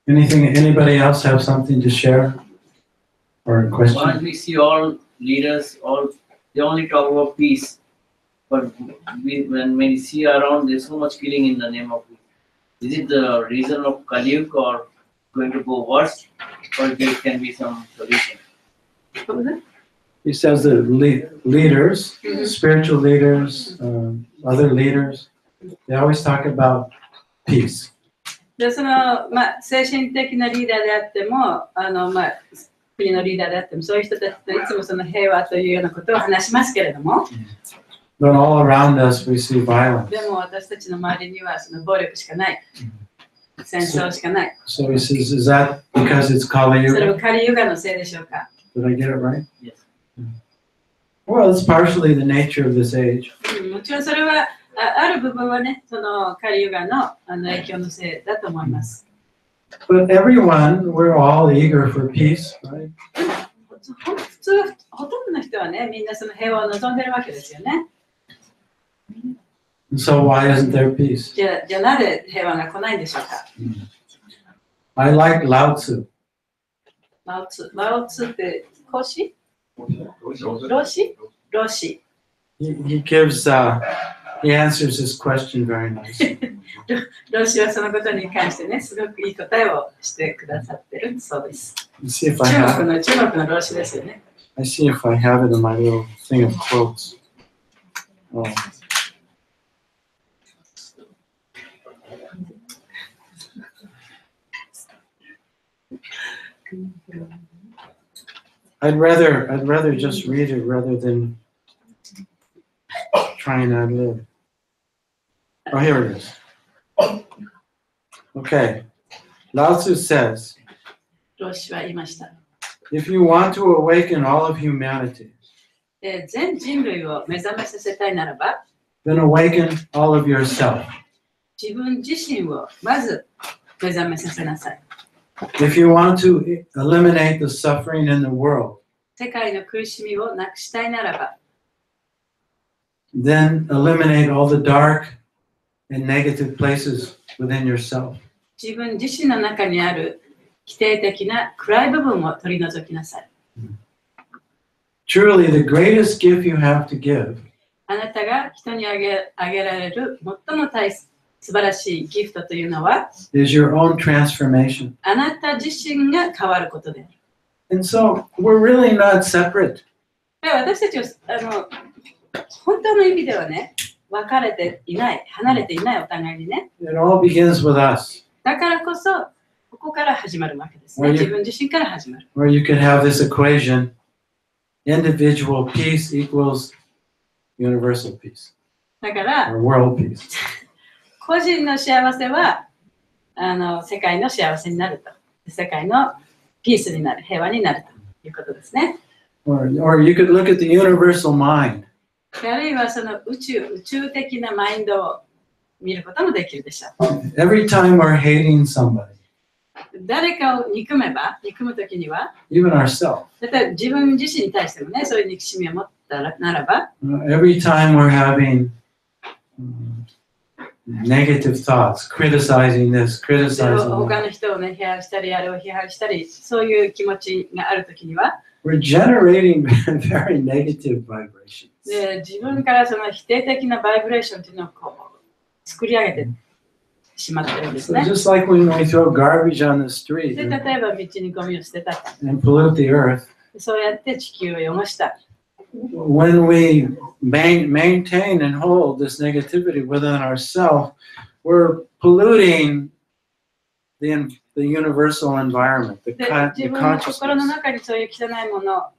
Anybody else have something to share? Or a Once question? we see all leaders, they only talk about peace. But when we see around, there's so much killing in the name of peace. Is it the reason of Kali Yuga or going to go worse? Or there can be some solution? He says that leaders, spiritual leaders, other leaders, they always talk about peace. でその精神的なリーダーであっても国のリーダーであってもそういう人たちといつもその平和というようなことを話しますけれども But all around us we see violence. でも私たちの周りにはその暴力しかない戦争しかない So he says, is that because it's Kali それ Yuga? をカリユガのせいでしょうか Did I get it right? Yes. Well, it's partially the nature of this age. もちろんそれはある部分はねそのカリユガの影響のせいだと思います But everyone, we're all eager for peace, right? 普通ほとんどの人はねみんなその平和を望んでるわけですよね And so why isn't there peace? じゃあなぜ平和が来ないんでしょうか I like Lao Tzu. ラオツって孔子老子 He gives, he answers this question very nicely. 老子はそのことに関してね、すごくいい答えをしてくださってるそうです。 Let's see if I 中 have, 国の老子ですよね。 I see if I have it in my little thing of quotes. Oh. I'd rather just read it rather than try and ad lib. Oh, here it is. Okay. Lao Tzu says, 老子は言いました。 if you want to awaken all of humanity, 全人類を目覚めさせたいならば、 then awaken all of yourself. 自分自身をまず目覚めさせなさい。If you want to eliminate the suffering in the world, 世界の苦しみをなくしたいならば、then eliminate all the dark and negative places within yourself. 自分自身の中にある否定的な暗い部分を取り除きなさい。Truly, the greatest gift you have to give あなたが人にあげられる最も素晴らしいギフトというのは、is your own transformation. あなた自身が変わることである。And so we're really not separate. 私たちは本当の意味ではね、別れていない、離れていないお互いにね。It all begins with us. だからこそ、ここから始まるわけですね。自分自身から始まる。Or you could have this equation: individual peace equals universal peace, だから、 or world peace. 個人の幸せは世界の幸せになると。世界のピースになる、平和になるということですね。Or you could look at the universal mind. あるいはその宇宙的なマインドを見ることもできるでしょう。Every time we're hating somebody, 誰かを憎むときには、even ourselves, 例えば自分自身に対してもね、そういう憎しみを持ったならば、every time we're having negative thoughts, criticizing this, criticizing 他 that, の人をね、批判したり、あれを批判したり、そういう気持ちがあるときには、we're generating very negative vibrations. で自分からその否定的なバイブレーションというのをこう作り上げてしまってるんです So ね。 just like when we throw garbage on the street で、例えば道にゴミを捨てた。 and pollute the earth, そうやって地球を汚した。 when we maintain and hold this negativity within ourselves, we're polluting the universal environment, the で、自分の心の consciousness. 中にそういう汚いもの、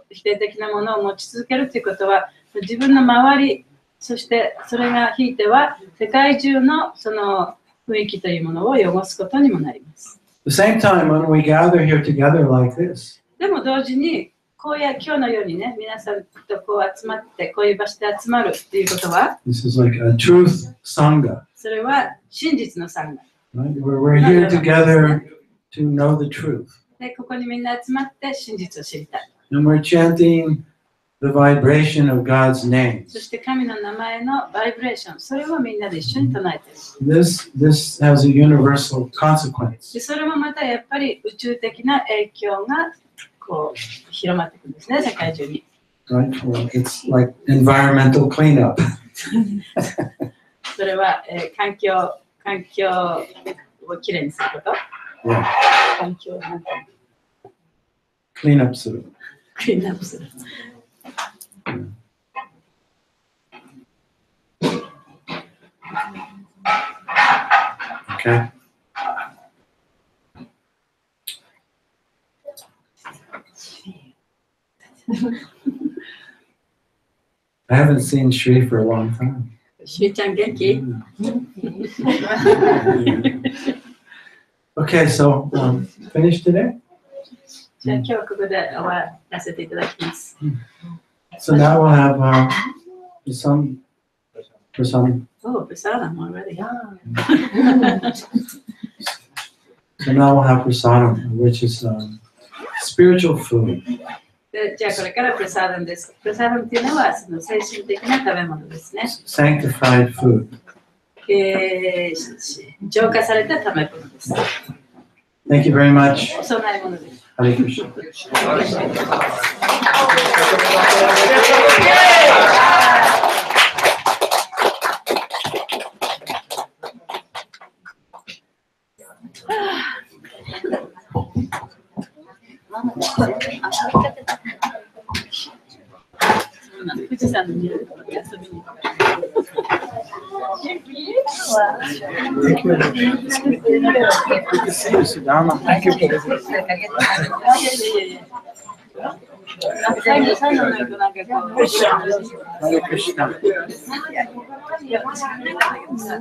否定的なものを持ち続けるということは、自分の周り、そしてそれがひいては世界中のその雰囲気というものを汚すことにもなります。 At the same time, when we gather here together like this, でも同時に、こうや今日のようにね、皆さんとこう集まって、こういう場所で集まるっていうことは、 this is like a truth sangha, それは真実の参加。 right? Where we're here together to know the truth. で、ここにみんな集まって真実を知りたい。 And we're chanting the vibration of God's name. そして神の名前のバイブレーション、それをみんなで一緒に唱えている。This has a universal consequence. で、それもまたやっぱり宇宙的な影響がこう広まっていくんですね、世界中に。Right? Well, it's like environmental cleanup. それは、環境をきれいにすること。Yeah. 環境をなんていうの Clean up soon. クリーンアップする。Okay. I haven't seen Shri for a long time. しーちゃん元気？ Okay, so finish today. じゃあ今日はここで終わらせていただきます。 So now we'll have some prasadam. Oh, prasadam already. So now we'll have prasadam, which is spiritual food. でじゃあこれからプラサダンです。プラサダンっていうのはその精神的な食べ物ですね。 Sanctified food. 浄化された食べ物です。 Thank you very much. お供え物です。 Hare Krishna. Thank you. Hare Krishna.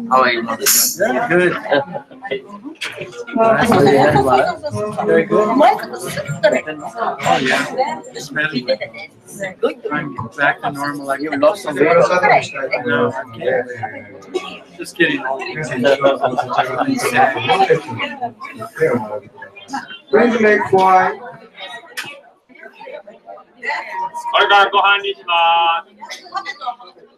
How are you? Very good. Very good. Oh, yeah. It's really good. I'm back to normal. I lost some weight. No, I can't. Just kidding. 皆さん、一度そちらに手を並べてください。Please make quiet. これからご飯にします。